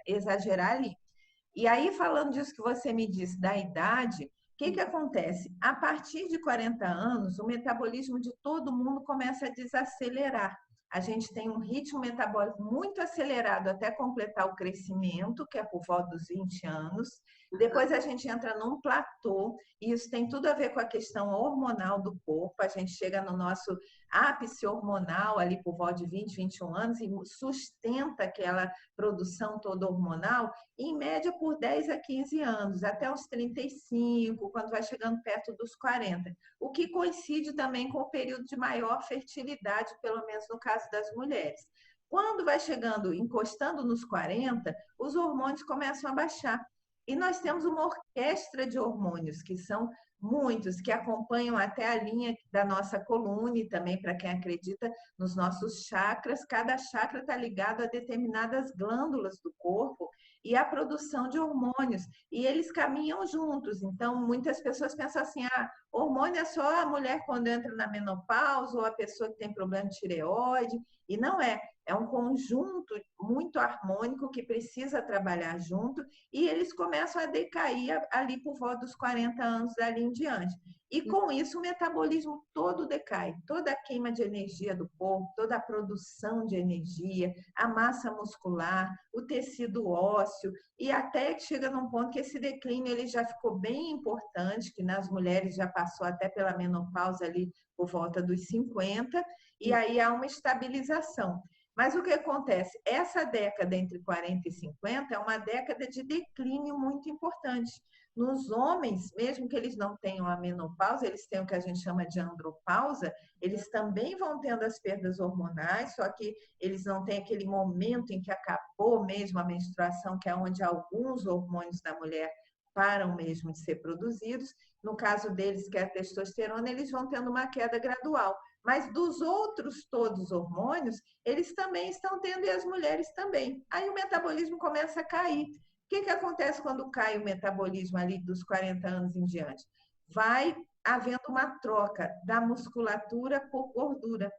exagerar ali. E aí, falando disso que você me disse da idade, o que que acontece? A partir de 40 anos, o metabolismo de todo mundo começa a desacelerar. A gente tem um ritmo metabólico muito acelerado até completar o crescimento, que é por volta dos 20 anos. Depois a gente entra num platô, e isso tem tudo a ver com a questão hormonal do corpo. A gente chega no nosso ápice hormonal ali por volta de 20, 21 anos e sustenta aquela produção toda hormonal em média por 10 a 15 anos, até os 35, quando vai chegando perto dos 40, o que coincide também com o período de maior fertilidade, pelo menos no caso das mulheres. Quando vai chegando, encostando nos 40, os hormônios começam a baixar. E nós temos uma orquestra de hormônios, que são muitos, que acompanham até a linha da nossa coluna e também, para quem acredita, nos nossos chakras. Cada chakra está ligado a determinadas glândulas do corpo e a produção de hormônios. E eles caminham juntos. Então, muitas pessoas pensam assim, hormônio é só a mulher quando entra na menopausa ou a pessoa que tem problema de tireoide. E não é. É um conjunto muito harmônico que precisa trabalhar junto e eles começam a decair ali por volta dos 40 anos dali em diante. E com isso o metabolismo todo decai, toda a queima de energia do corpo, toda a produção de energia, a massa muscular, o tecido ósseo, e até que chega num ponto que esse declínio ele já ficou bem importante, que nas mulheres já passou até pela menopausa ali por volta dos 50, e aí há uma estabilização. Mas o que acontece? Essa década entre 40 e 50 é uma década de declínio muito importante. Nos homens, mesmo que eles não tenham a menopausa, eles têm o que a gente chama de andropausa, eles também vão tendo as perdas hormonais, só que eles não têm aquele momento em que acabou mesmo a menstruação, que é onde alguns hormônios da mulher param mesmo de ser produzidos. No caso deles, que é a testosterona, eles vão tendo uma queda gradual. Mas dos outros todos os hormônios, eles também estão tendo e as mulheres também. Aí o metabolismo começa a cair. O que que acontece quando cai o metabolismo ali dos 40 anos em diante? Vai havendo uma troca da musculatura por gordura.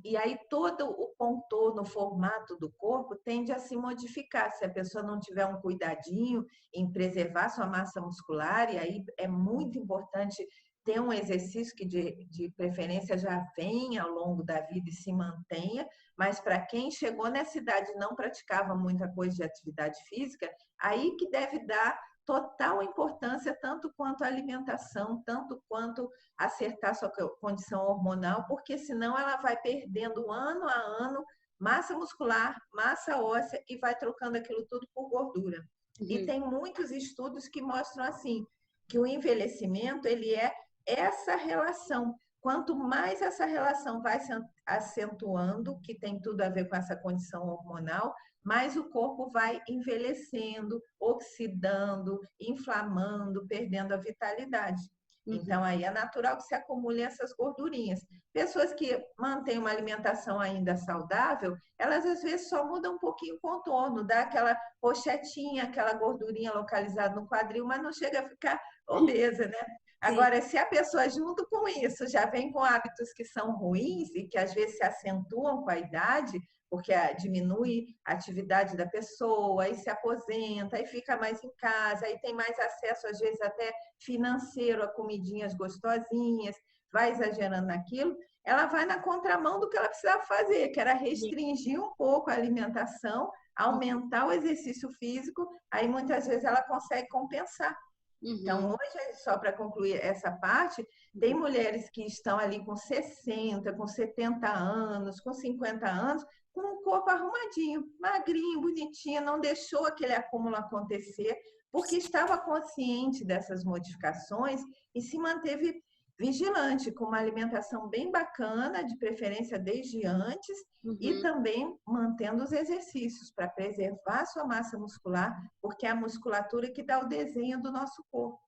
E aí todo o contorno, o formato do corpo tende a se modificar. Se a pessoa não tiver um cuidadinho em preservar sua massa muscular, e aí é muito importante ter um exercício que de preferência já venha ao longo da vida e se mantenha, mas para quem chegou nessa idade e não praticava muita coisa de atividade física, aí que deve dar total importância, tanto quanto a alimentação, tanto quanto acertar sua condição hormonal, porque senão ela vai perdendo ano a ano massa muscular, massa óssea e vai trocando aquilo tudo por gordura. E tem muitos estudos que mostram assim, que o envelhecimento ele é essa relação. Quanto mais essa relação vai se acentuando, que tem tudo a ver com essa condição hormonal, mais o corpo vai envelhecendo, oxidando, inflamando, perdendo a vitalidade. Então, aí é natural que se acumulem essas gordurinhas. Pessoas que mantêm uma alimentação ainda saudável, elas às vezes só mudam um pouquinho o contorno, dá aquela pochetinha, aquela gordurinha localizada no quadril, mas não chega a ficar obesa, né? Sim. Agora, se a pessoa, junto com isso, já vem com hábitos que são ruins e que às vezes se acentuam com a idade, porque diminui a atividade da pessoa, aí se aposenta, aí fica mais em casa, aí tem mais acesso, às vezes, até financeiro a comidinhas gostosinhas, vai exagerando naquilo, ela vai na contramão do que ela precisava fazer, que era restringir um pouco a alimentação, aumentar o exercício físico, aí muitas vezes ela consegue compensar. Então, hoje, só para concluir essa parte, tem mulheres que estão ali com 60, com 70 anos, com 50 anos, com o corpo arrumadinho, magrinho, bonitinho, não deixou aquele acúmulo acontecer, porque estava consciente dessas modificações e se manteve vigilante, com uma alimentação bem bacana, de preferência desde antes, e também mantendo os exercícios para preservar a sua massa muscular, porque é a musculatura que dá o desenho do nosso corpo,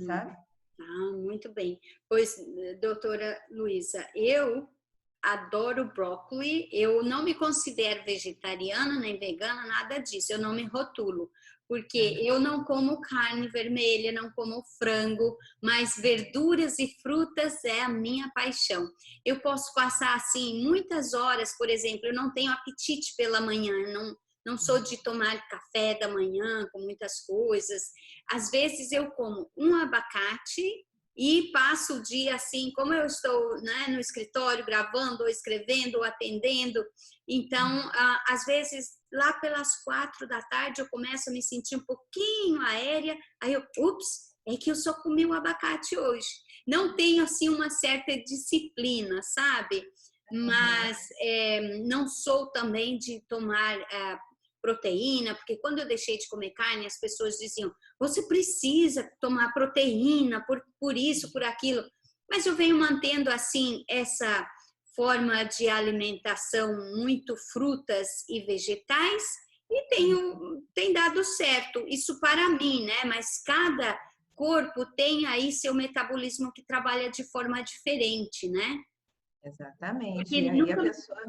sabe? Ah, muito bem. Pois, doutora Luísa, eu adoro brócolis. Eu não me considero vegetariana nem vegana, nada disso. Eu não me rotulo, porque eu não como carne vermelha, não como frango, mas verduras e frutas é a minha paixão. Eu posso passar assim muitas horas, por exemplo, eu não tenho apetite pela manhã, não sou de tomar café da manhã com muitas coisas. Às vezes eu como um abacate e passo o dia assim, como eu estou, né, no escritório gravando, ou escrevendo, ou atendendo. Então, às vezes, lá pelas 4 da tarde, eu começo a me sentir um pouquinho aérea. Aí eu, ups, é que eu só comi um abacate hoje. Não tenho, assim, uma certa disciplina, sabe? Mas não sou também de tomar proteína, porque quando eu deixei de comer carne, as pessoas diziam, você precisa tomar proteína por isso, por aquilo. Mas eu venho mantendo assim essa forma de alimentação, muito frutas e vegetais, e tem dado certo. Isso para mim, né? Mas cada corpo tem aí seu metabolismo que trabalha de forma diferente, né? Exatamente. Porque E aí a nunca. pessoa...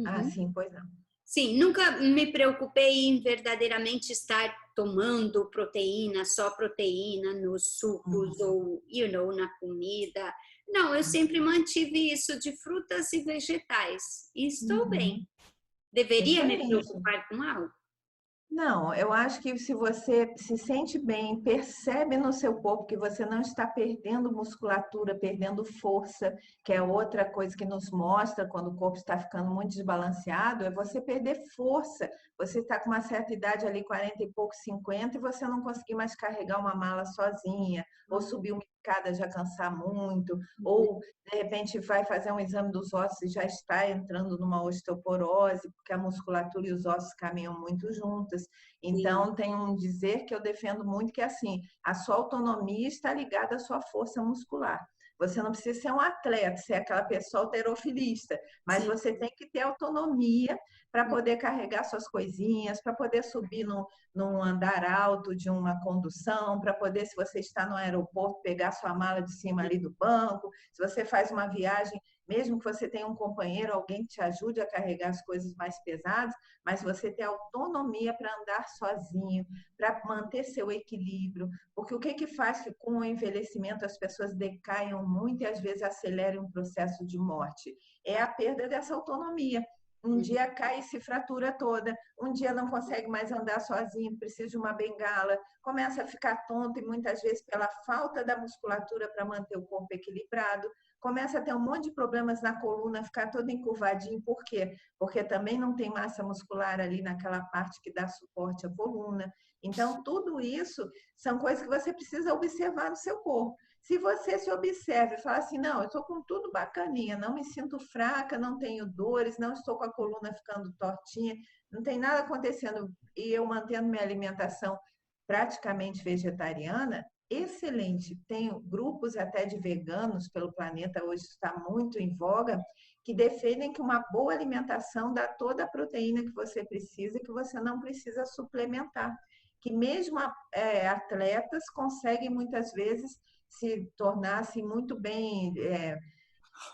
Ah, Uhum. sim, pois não. Sim, nunca me preocupei em verdadeiramente estar tomando proteína, só proteína nos sucos ou, na comida. Não, eu sempre mantive isso de frutas e vegetais. E estou bem. Deveria me Excelente. preocupar com algo? Não, eu acho que se você se sente bem, percebe no seu corpo que você não está perdendo musculatura, perdendo força, que é outra coisa que nos mostra quando o corpo está ficando muito desbalanceado, é você perder força. Você está com uma certa idade ali, 40 e pouco, 50, e você não conseguir mais carregar uma mala sozinha, ou subir uma escada já cansar muito, ou de repente vai fazer um exame dos ossos e já está entrando numa osteoporose, porque a musculatura e os ossos caminham muito juntas. Sim, Então, tem um dizer que eu defendo muito que é assim, a sua autonomia está ligada à sua força muscular. Você não precisa ser um atleta, ser aquela pessoa halterofilista, mas sim. você tem que ter autonomia para poder carregar suas coisinhas, para poder subir num andar alto de uma condução, para poder, se você está no aeroporto, pegar sua mala de cima ali do banco, se você faz uma viagem, mesmo que você tenha um companheiro, alguém que te ajude a carregar as coisas mais pesadas, mas você ter autonomia para andar sozinho, para manter seu equilíbrio, porque o que que faz que com o envelhecimento as pessoas decaiam muito e às vezes acelerem um processo de morte? É a perda dessa autonomia. Um dia cai e se fratura toda, um dia não consegue mais andar sozinho, precisa de uma bengala, começa a ficar tonto e muitas vezes pela falta da musculatura para manter o corpo equilibrado, começa a ter um monte de problemas na coluna, ficar todo encurvadinho. Por quê? Porque também não tem massa muscular ali naquela parte que dá suporte à coluna. Então, tudo isso são coisas que você precisa observar no seu corpo. Se você se observa e fala assim, não, eu estou com tudo bacaninha, não me sinto fraca, não tenho dores, não estou com a coluna ficando tortinha, não tem nada acontecendo e eu mantendo minha alimentação praticamente vegetariana, excelente. Tenho grupos até de veganos pelo planeta, hoje está muito em voga, que defendem que uma boa alimentação dá toda a proteína que você precisa e que você não precisa suplementar. Que mesmo atletas conseguem muitas vezes se tornar assim, muito bem,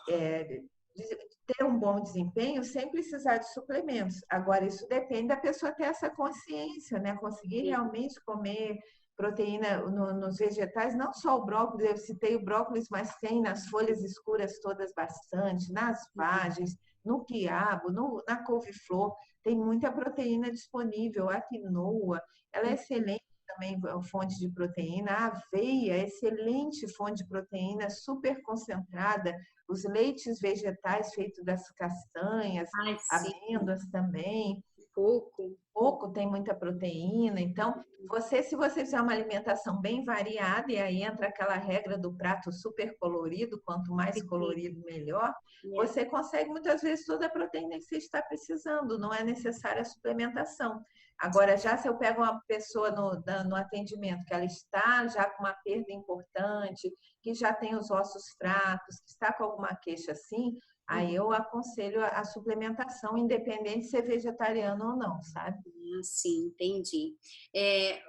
ter um bom desempenho sem precisar de suplementos. Agora, isso depende da pessoa ter essa consciência, né? Conseguir realmente comer proteína nos vegetais, não só o brócolis, eu citei o brócolis, mas tem nas folhas escuras todas bastante, nas vagens, no quiabo, na couve-flor, tem muita proteína disponível, a quinoa, ela é excelente também fonte de proteína, a aveia, excelente fonte de proteína, super concentrada, os leites vegetais feitos das castanhas, Ai, sim, amêndoas também, pouco. coco tem muita proteína. Então, se você fizer uma alimentação bem variada, e aí entra aquela regra do prato super colorido, quanto mais colorido, melhor, você consegue muitas vezes toda a proteína que você está precisando, não é necessária a suplementação. Agora, já se eu pego uma pessoa no atendimento, que ela está já com uma perda importante, que já tem os ossos fracos, que está com alguma queixa assim, aí eu aconselho a suplementação, independente de ser vegetariano ou não, sabe? Sim, entendi.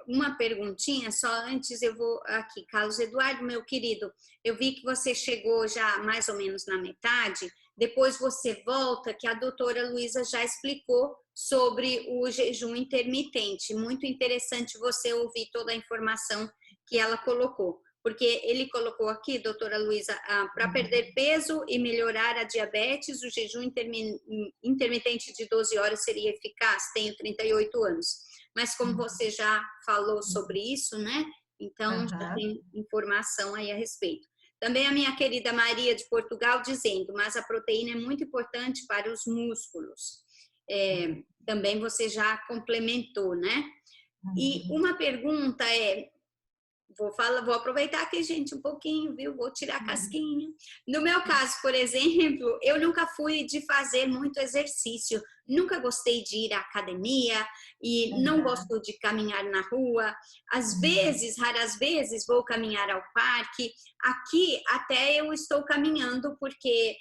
Uma perguntinha só antes, eu vou aqui, Carlos Eduardo, meu querido, eu vi que você chegou já mais ou menos na metade. depois você volta, que a doutora Luísa já explicou sobre o jejum intermitente. Muito interessante você ouvir toda a informação que ela colocou. Porque ele colocou aqui, doutora Luísa, para perder peso e melhorar a diabetes, o jejum intermitente de 12 horas seria eficaz. Tenho 38 anos. Mas como você já falou sobre isso, né? Então, já tem informação aí a respeito. Também a minha querida Maria de Portugal dizendo, mas a proteína é muito importante para os músculos. Também você já complementou, né? E uma pergunta vou aproveitar aqui, gente, um pouquinho, viu? Vou tirar a casquinha. No meu caso, por exemplo, eu nunca fui de fazer muito exercício. Nunca gostei de ir à academia e não gosto de caminhar na rua. Às vezes, raras vezes, vou caminhar ao parque. Aqui, até eu estou caminhando porque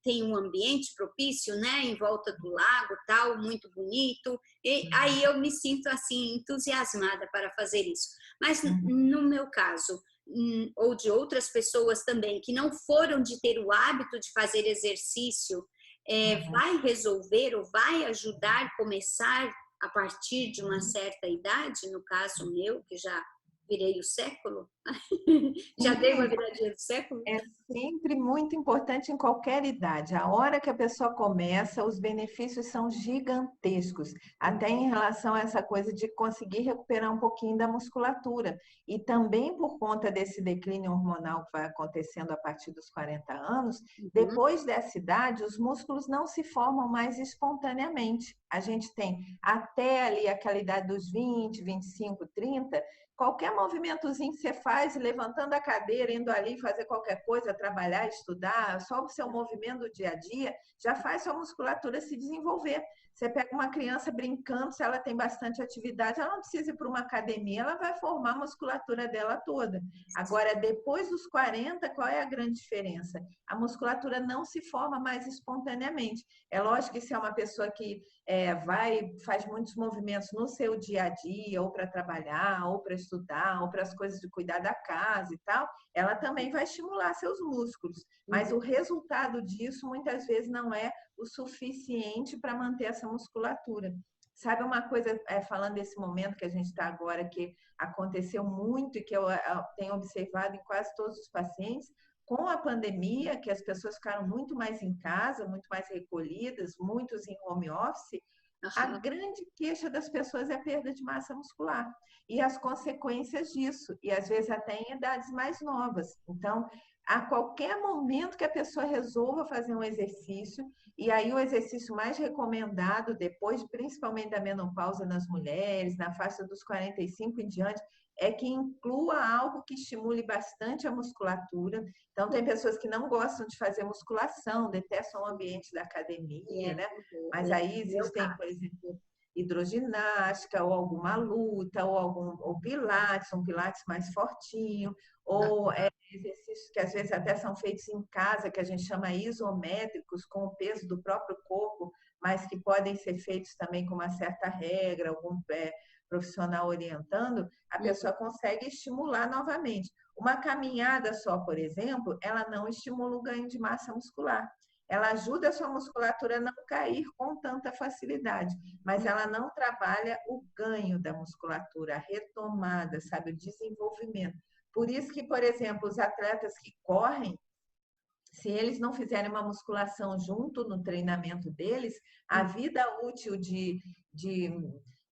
tem um ambiente propício, né? Em volta do lago, tal, muito bonito. E aí eu me sinto, assim, entusiasmada para fazer isso. Mas no meu caso, ou de outras pessoas também, que não foram de ter o hábito de fazer exercício, vai resolver ou vai ajudar a começar a partir de uma certa idade, no caso meu, que já virei o século, já dei uma viradinha do século? É sempre muito importante em qualquer idade. A hora que a pessoa começa, os benefícios são gigantescos, até em relação a essa coisa de conseguir recuperar um pouquinho da musculatura. E também por conta desse declínio hormonal que vai acontecendo a partir dos 40 anos, depois dessa idade, os músculos não se formam mais espontaneamente. A gente tem até ali aquela idade dos 20, 25, 30, qualquer movimentozinho que você faz, levantando a cadeira, indo ali fazer qualquer coisa, trabalhar, estudar, só o seu movimento do dia a dia, já faz sua musculatura se desenvolver. Você pega uma criança brincando, se ela tem bastante atividade, ela não precisa ir para uma academia, ela vai formar a musculatura dela toda. Agora, depois dos 40, qual é a grande diferença? A musculatura não se forma mais espontaneamente. É lógico que se é uma pessoa que faz muitos movimentos no seu dia a dia, ou para trabalhar, ou para estudar, ou para as coisas de cuidar da casa e tal, ela também vai estimular seus músculos. Mas o resultado disso muitas vezes não é o suficiente para manter essa musculatura. Sabe uma coisa, falando desse momento que a gente está agora, que aconteceu muito e que eu tenho observado em quase todos os pacientes, com a pandemia, que as pessoas ficaram muito mais em casa, muito mais recolhidas, muitos em home office, a grande queixa das pessoas é a perda de massa muscular e as consequências disso, e às vezes até em idades mais novas. Então, a qualquer momento que a pessoa resolva fazer um exercício, e aí o exercício mais recomendado depois, principalmente da menopausa nas mulheres, na faixa dos 45 em diante, é que inclua algo que estimule bastante a musculatura. Então, tem pessoas que não gostam de fazer musculação, detestam o ambiente da academia, né? Mas aí existem, por exemplo, hidroginástica, ou alguma luta, ou pilates, um pilates mais fortinho, ou exercícios que às vezes até são feitos em casa, que a gente chama isométricos, com o peso do próprio corpo, mas que podem ser feitos também com uma certa regra, algum profissional orientando, a pessoa consegue estimular novamente. Uma caminhada só, por exemplo, ela não estimula o ganho de massa muscular. Ela ajuda a sua musculatura a não cair com tanta facilidade, mas ela não trabalha o ganho da musculatura, a retomada, sabe, o desenvolvimento. Por isso que, por exemplo, os atletas que correm, se eles não fizerem uma musculação junto no treinamento deles, a vida útil de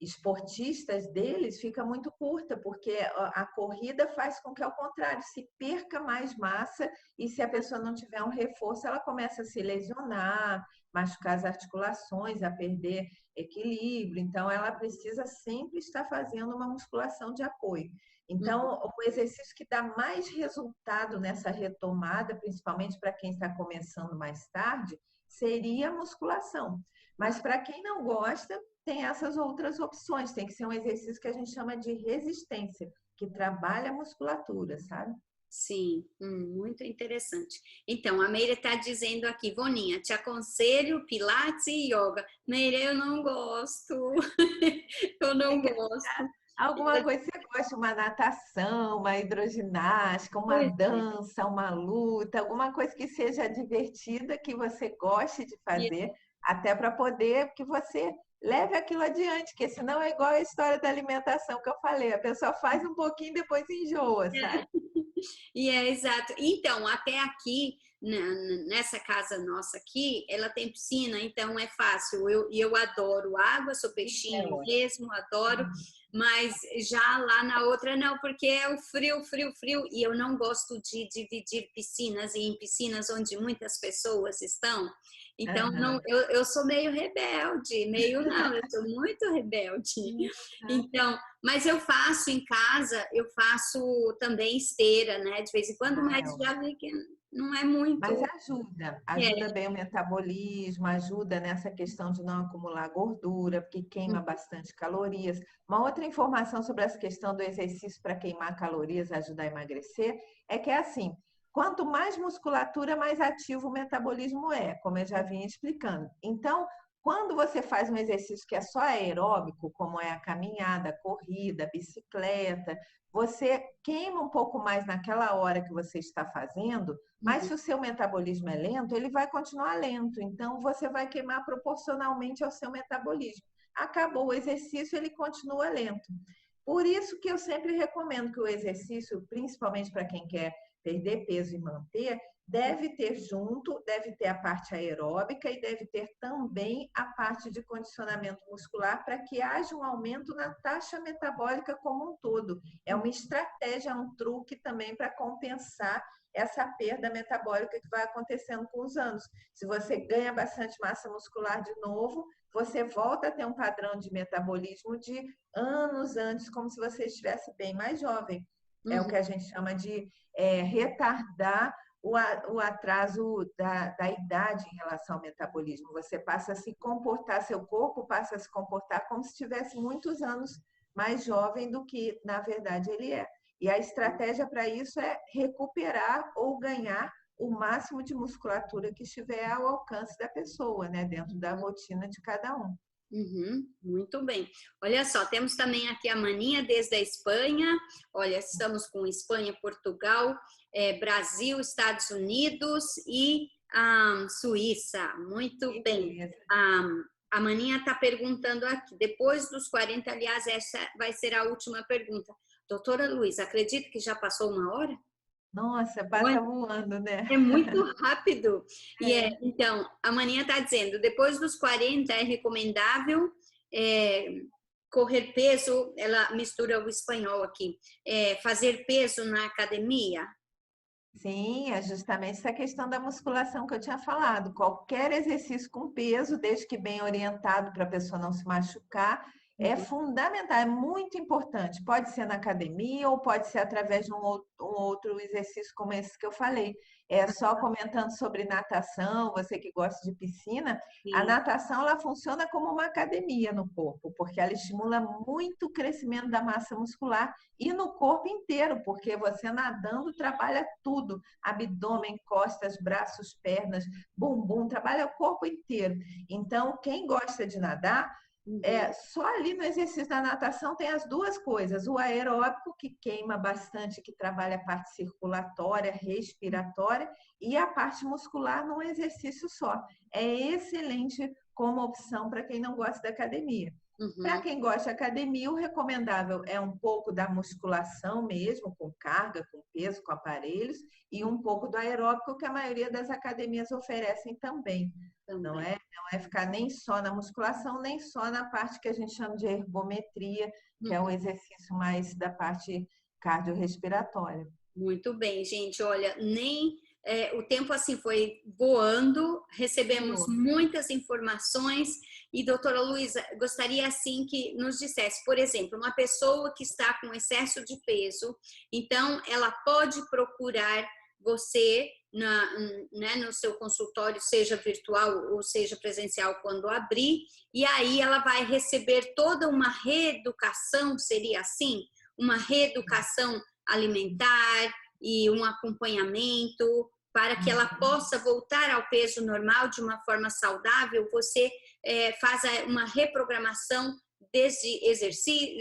esportistas deles fica muito curta, porque a corrida faz com que, ao contrário, se perca mais massa, e se a pessoa não tiver um reforço, ela começa a se lesionar, machucar as articulações, a perder equilíbrio. Então, ela precisa sempre estar fazendo uma musculação de apoio. Então, o exercício que dá mais resultado nessa retomada, principalmente para quem está começando mais tarde, seria a musculação. Mas para quem não gosta, tem essas outras opções. Tem que ser um exercício que a gente chama de resistência, que trabalha a musculatura, sabe? Sim, muito interessante. Então, a Meire está dizendo aqui, Voninha, te aconselho Pilates e Yoga. Meire, eu não gosto. Eu não gosto. Alguma coisa que você gosta, uma natação, uma hidroginástica, uma Pois dança, uma luta, alguma coisa que seja divertida, que você goste de é. fazer, até para poder que você leve aquilo adiante, porque senão é igual a história da alimentação que eu falei, a pessoa faz um pouquinho e depois enjoa, sabe? E é exato. Então, até aqui, nessa casa nossa aqui, ela tem piscina, então é fácil. Eu adoro água, sou É peixinho ótimo. mesmo, adoro, mas já lá na outra não, porque é o frio, frio, frio, e eu não gosto de dividir piscinas e em piscinas onde muitas pessoas estão. Então, não, Aham. eu sou meio rebelde, meio não, eu sou muito rebelde. Então, mas eu faço em casa, eu faço também esteira, né? De vez em quando, Ah, mas é já ótimo. vi que não é muito. Mas ajuda, É. ajuda bem o metabolismo, ajuda nessa questão de não acumular gordura, porque queima bastante calorias. Uma outra informação sobre essa questão do exercício para queimar calorias, ajudar a emagrecer, é que é assim, quanto mais musculatura, mais ativo o metabolismo é, como eu já vinha explicando. Então, quando você faz um exercício que é só aeróbico, como é a caminhada, a corrida, a bicicleta, você queima um pouco mais naquela hora que você está fazendo, mas Uhum, se o seu metabolismo é lento, ele vai continuar lento. Então, você vai queimar proporcionalmente ao seu metabolismo. Acabou o exercício, ele continua lento. Por isso que eu sempre recomendo que o exercício, principalmente para quem quer perder peso e manter, deve ter junto, deve ter a parte aeróbica e deve ter também a parte de condicionamento muscular para que haja um aumento na taxa metabólica como um todo. É uma estratégia, um truque também para compensar essa perda metabólica que vai acontecendo com os anos. Se você ganha bastante massa muscular de novo, você volta a ter um padrão de metabolismo de anos antes, como se você estivesse bem mais jovem. É o uhum, que a gente chama de retardar o atraso da idade em relação ao metabolismo. Você passa a se comportar, seu corpo passa a se comportar como se tivesse muitos anos mais jovem do que, na verdade, ele é. E a estratégia para isso é recuperar ou ganhar o máximo de musculatura que estiver ao alcance da pessoa, né? Dentro da rotina de cada um. uhum, muito bem. Olha só, temos também aqui a Maninha desde a Espanha. Olha, estamos com Espanha, Portugal, Brasil, Estados Unidos e Suíça. Muito Que bem. beleza. A Maninha está perguntando aqui, depois dos 40, aliás, essa vai ser a última pergunta. Doutora Luiz, acredito que já passou uma hora? Nossa, passa voando, né? É muito rápido. É. Então, a Maninha está dizendo, depois dos 40 é recomendável é, correr peso, ela mistura o espanhol aqui, fazer peso na academia? Sim, é justamente essa questão da musculação que eu tinha falado. Qualquer exercício com peso, desde que bem orientado para a pessoa não se machucar, é Uhum. fundamental, é muito importante. Pode ser na academia ou pode ser através de um outro exercício como esse que eu falei. É só comentando sobre natação, você que gosta de piscina, a Sim. natação ela funciona como uma academia no corpo, porque ela estimula muito o crescimento da massa muscular e no corpo inteiro, porque você nadando trabalha tudo, abdômen, costas, braços, pernas, bumbum, trabalha o corpo inteiro. Então, quem gosta de nadar, Uhum. só ali no exercício da natação tem as duas coisas, o aeróbico, que queima bastante, que trabalha a parte circulatória, respiratória, e a parte muscular num exercício só. É excelente como opção para quem não gosta da academia. Para Uhum. quem gosta de academia, o recomendável é um pouco da musculação mesmo, com carga, com peso, com aparelhos, e um pouco do aeróbico, que a maioria das academias oferecem também. Não Também. é, não é ficar nem só na musculação, nem só na parte que a gente chama de ergometria, que é o Uhum. exercício mais da parte cardiorrespiratória. Muito bem, gente. Olha, nem o tempo assim foi voando, recebemos Boa. muitas informações e, doutora Luísa, gostaria assim que nos dissesse, por exemplo, uma pessoa que está com excesso de peso, então ela pode procurar você né, no seu consultório, seja virtual ou seja presencial, quando abrir, e aí ela vai receber toda uma reeducação, seria assim? Uma reeducação alimentar e um acompanhamento para que ela possa voltar ao peso normal de uma forma saudável. Você faz uma reprogramação desde exercício,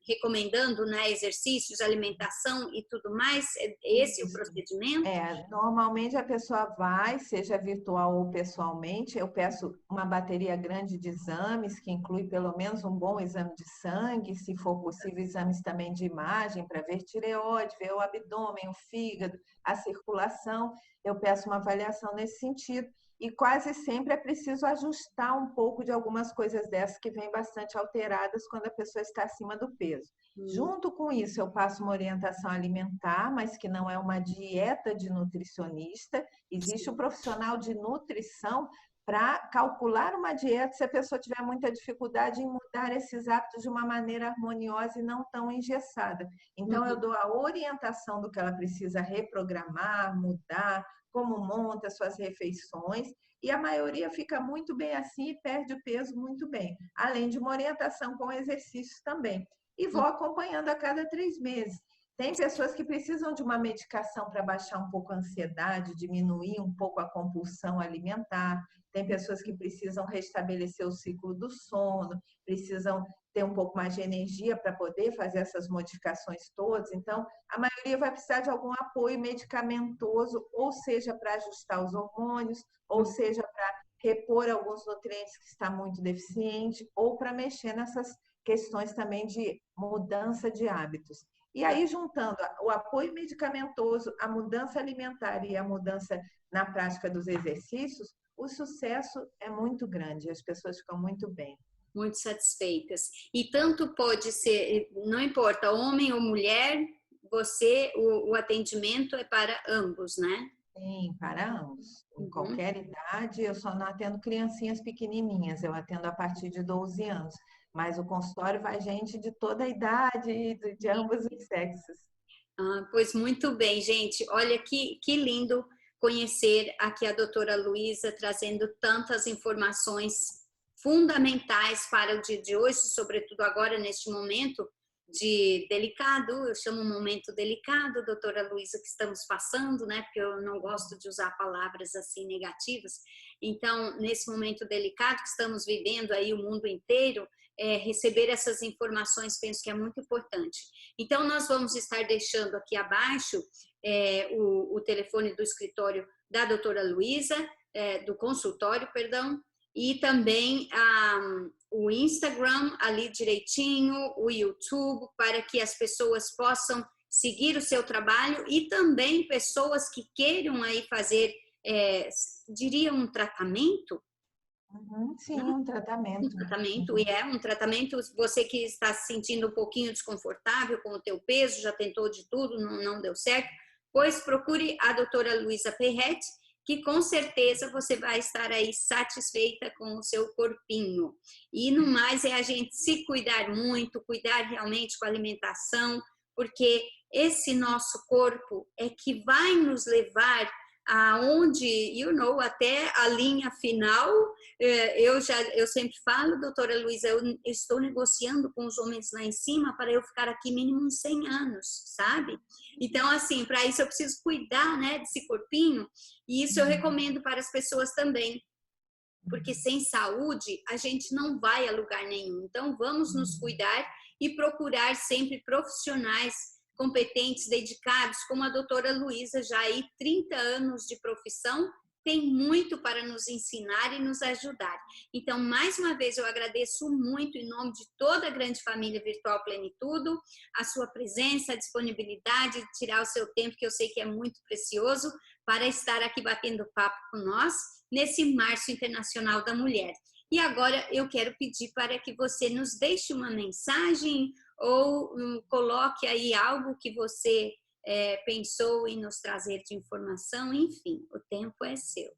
recomendando, né, exercícios, alimentação e tudo mais? Esse é o procedimento? Normalmente a pessoa vai, seja virtual ou pessoalmente, eu peço uma bateria grande de exames, que inclui pelo menos um bom exame de sangue, se for possível, exames também de imagem, para ver tireoide, ver o abdômen, o fígado, a circulação. Eu peço uma avaliação nesse sentido. E quase sempre é preciso ajustar um pouco de algumas coisas dessas que vêm bastante alteradas quando a pessoa está acima do peso. Junto com isso, eu passo uma orientação alimentar, mas que não é uma dieta de nutricionista. Existe um profissional de nutrição para calcular uma dieta se a pessoa tiver muita dificuldade em mudar esses hábitos de uma maneira harmoniosa e não tão engessada. Então, eu dou a orientação do que ela precisa reprogramar, mudar, como monta suas refeições, e a maioria fica muito bem assim e perde o peso muito bem, além de uma orientação com exercícios também. E vou acompanhando a cada 3 meses. Tem pessoas que precisam de uma medicação para baixar um pouco a ansiedade, diminuir um pouco a compulsão alimentar. Tem pessoas que precisam restabelecer o ciclo do sono, precisam ter um pouco mais de energia para poder fazer essas modificações todas. Então, a maioria vai precisar de algum apoio medicamentoso, ou seja, para ajustar os hormônios, ou seja, para repor alguns nutrientes que está muito deficiente, ou para mexer nessas questões também de mudança de hábitos. E aí, juntando o apoio medicamentoso, a mudança alimentar e a mudança na prática dos exercícios, o sucesso é muito grande, as pessoas ficam muito bem. Muito satisfeitas. E tanto pode ser, não importa, homem ou mulher, o atendimento é para ambos, né? Sim, para ambos. Em qualquer idade, eu só não atendo criancinhas pequenininhas, eu atendo a partir de 12 anos. Mas o consultório vai gente de toda a idade, de ambos os sexos. Pois muito bem, gente. Olha que lindo conhecer aqui a doutora Luísa trazendo tantas informações fundamentais para o dia de hoje, sobretudo agora neste momento de delicado, eu chamo um momento delicado, doutora Luísa, que estamos passando, né? Porque eu não gosto de usar palavras assim negativas. Então, nesse momento delicado que estamos vivendo aí o mundo inteiro, receber essas informações penso que é muito importante. Então, nós vamos estar deixando aqui abaixo o telefone do escritório da doutora Luísa, do consultório, perdão, e também o Instagram ali direitinho, o YouTube, para que as pessoas possam seguir o seu trabalho e também pessoas que queiram aí fazer, diria um tratamento. Sim, um tratamento. Um tratamento, e é um tratamento, você que está se sentindo um pouquinho desconfortável com o teu peso, já tentou de tudo, não deu certo, pois procure a doutora Luísa Perretti, que com certeza você vai estar aí satisfeita com o seu corpinho. E no mais é a gente se cuidar muito, cuidar realmente com a alimentação, porque esse nosso corpo é que vai nos levar aonde, até a linha final. Eu sempre falo, doutora Luísa, eu estou negociando com os homens lá em cima para eu ficar aqui mínimo uns 100 anos, sabe? Então, assim, para isso eu preciso cuidar, né, desse corpinho, e isso eu recomendo para as pessoas também, porque sem saúde a gente não vai a lugar nenhum. Então, vamos nos cuidar e procurar sempre profissionais competentes, dedicados, como a doutora Luísa, já aí 30 anos de profissão, tem muito para nos ensinar e nos ajudar. Então, mais uma vez, eu agradeço muito em nome de toda a grande família Virtual Plenitudo, a sua presença, a disponibilidade de tirar o seu tempo, que eu sei que é muito precioso, para estar aqui batendo papo com nós, nesse Março Internacional da Mulher. E agora eu quero pedir para que você nos deixe uma mensagem ou coloque aí algo que você pensou em nos trazer de informação, enfim, o tempo é seu.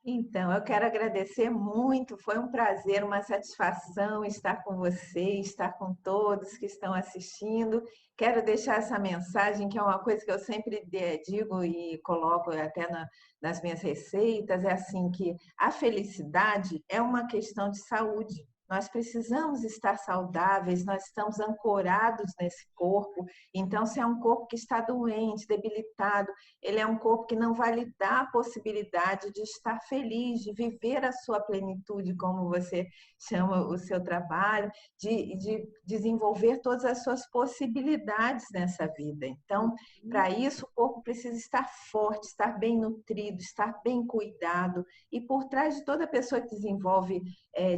Então, eu quero agradecer muito, foi um prazer, uma satisfação estar com você, estar com todos que estão assistindo. Quero deixar essa mensagem, que é uma coisa que eu sempre digo e coloco até nas minhas receitas, é assim, que a felicidade é uma questão de saúde. nós precisamos estar saudáveis, nós estamos ancorados nesse corpo. Então, se é um corpo que está doente, debilitado, ele é um corpo que não vai lhe dar a possibilidade de estar feliz, de viver a sua plenitude, como você chama o seu trabalho, de desenvolver todas as suas possibilidades nessa vida. Então, para isso, o corpo precisa estar forte, estar bem nutrido, estar bem cuidado. E por trás de toda pessoa que desenvolve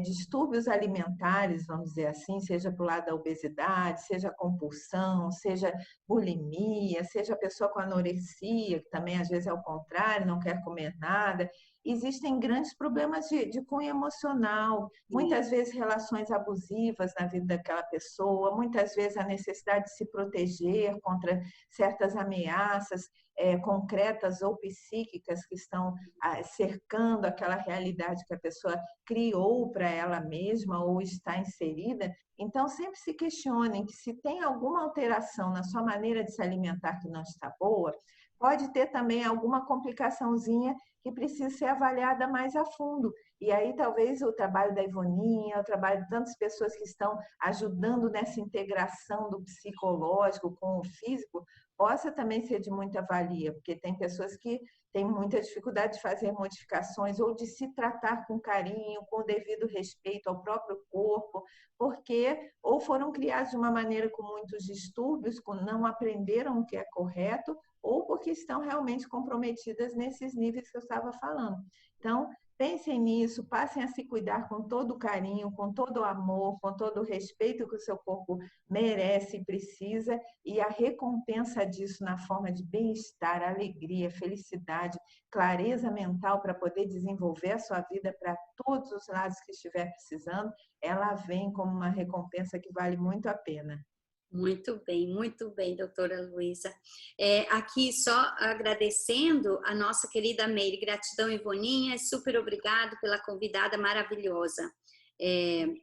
distúrbios alimentares, vamos dizer assim, seja para o lado da obesidade, seja compulsão, seja bulimia, seja a pessoa com anorexia, que também às vezes é o contrário, não quer comer nada, existem grandes problemas de cunho emocional, muitas vezes relações abusivas na vida daquela pessoa, muitas vezes a necessidade de se proteger contra certas ameaças concretas ou psíquicas que estão cercando aquela realidade que a pessoa criou para ela mesma ou está inserida. Então, sempre se questionem que se tem alguma alteração na sua maneira de se alimentar que não está boa, pode ter também alguma complicaçãozinha que precisa ser avaliada mais a fundo. E aí, talvez, o trabalho da Ivoninha, o trabalho de tantas pessoas que estão ajudando nessa integração do psicológico com o físico, possa também ser de muita valia, porque tem pessoas que têm muita dificuldade de fazer modificações ou de se tratar com carinho, com o devido respeito ao próprio corpo, porque ou foram criados de uma maneira com muitos distúrbios, não aprenderam o que é correto, ou porque estão realmente comprometidas nesses níveis que eu estava falando. Então, pensem nisso, passem a se cuidar com todo o carinho, com todo o amor, com todo o respeito que o seu corpo merece e precisa, e a recompensa disso na forma de bem-estar, alegria, felicidade, clareza mental para poder desenvolver a sua vida para todos os lados que estiver precisando, ela vem como uma recompensa que vale muito a pena. Muito bem, doutora Luísa. Aqui só agradecendo a nossa querida Meire, gratidão Ivoninha, super obrigado pela convidada maravilhosa.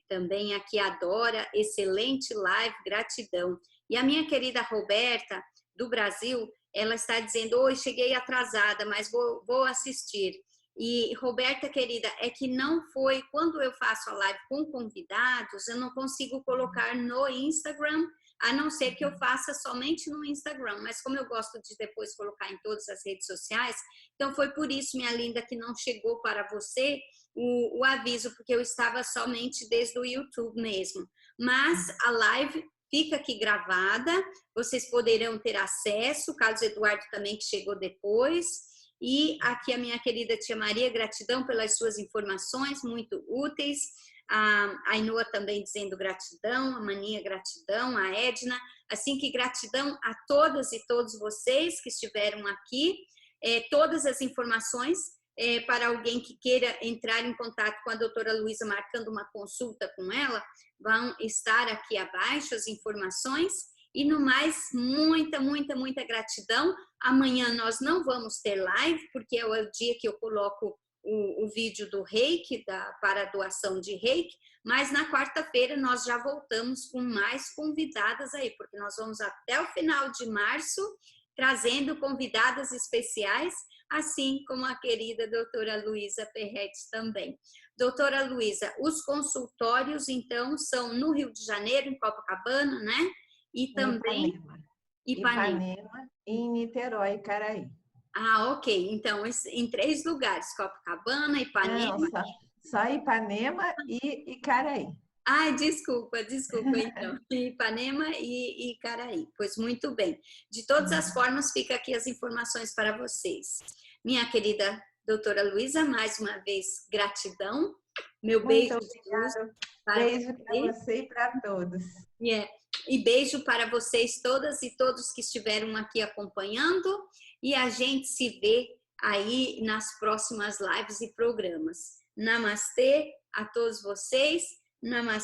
Também aqui a Dora, excelente live, gratidão. E a minha querida Roberta, do Brasil, ela está dizendo, oi, cheguei atrasada, mas vou assistir. E Roberta, querida, é que não foi, quando eu faço a live com convidados, eu não consigo colocar no Instagram, a não ser que eu faça somente no Instagram, mas como eu gosto de depois colocar em todas as redes sociais, então foi por isso, minha linda, que não chegou para você o aviso, porque eu estava somente desde o YouTube mesmo. Mas a live fica aqui gravada, vocês poderão ter acesso, Carlos Eduardo também que chegou depois, e aqui a minha querida tia Maria, gratidão pelas suas informações, muito úteis. A Ainhoa também dizendo gratidão, a Maninha gratidão, a Edna, assim que gratidão a todas e todos vocês que estiveram aqui, todas as informações para alguém que queira entrar em contato com a doutora Luísa marcando uma consulta com ela, vão estar aqui abaixo as informações. E no mais, muita gratidão. Amanhã nós não vamos ter live, porque é o dia que eu coloco o vídeo do reiki, para a doação de reiki, mas na quarta-feira nós já voltamos com mais convidadas aí, porque nós vamos até o final de março, trazendo convidadas especiais, assim como a querida doutora Luísa Perretti também. Doutora Luísa, os consultórios, então, são no Rio de Janeiro, em Copacabana, né? E também Ipanema e em Niterói, Caraí. Ah, ok. Então, em 3 lugares, Copacabana, Ipanema... Não, só Ipanema e Icaraí. Ai, desculpa, então. Ipanema e Icaraí. Pois muito bem. De todas as formas, fica aqui as informações para vocês. Minha querida doutora Luísa, mais uma vez, gratidão. Meu beijo. Muito obrigada. Beijo para você e para todos. E beijo para vocês todas e todos que estiveram aqui acompanhando. E a gente se vê aí nas próximas lives e programas. Namastê a todos vocês. Namastê.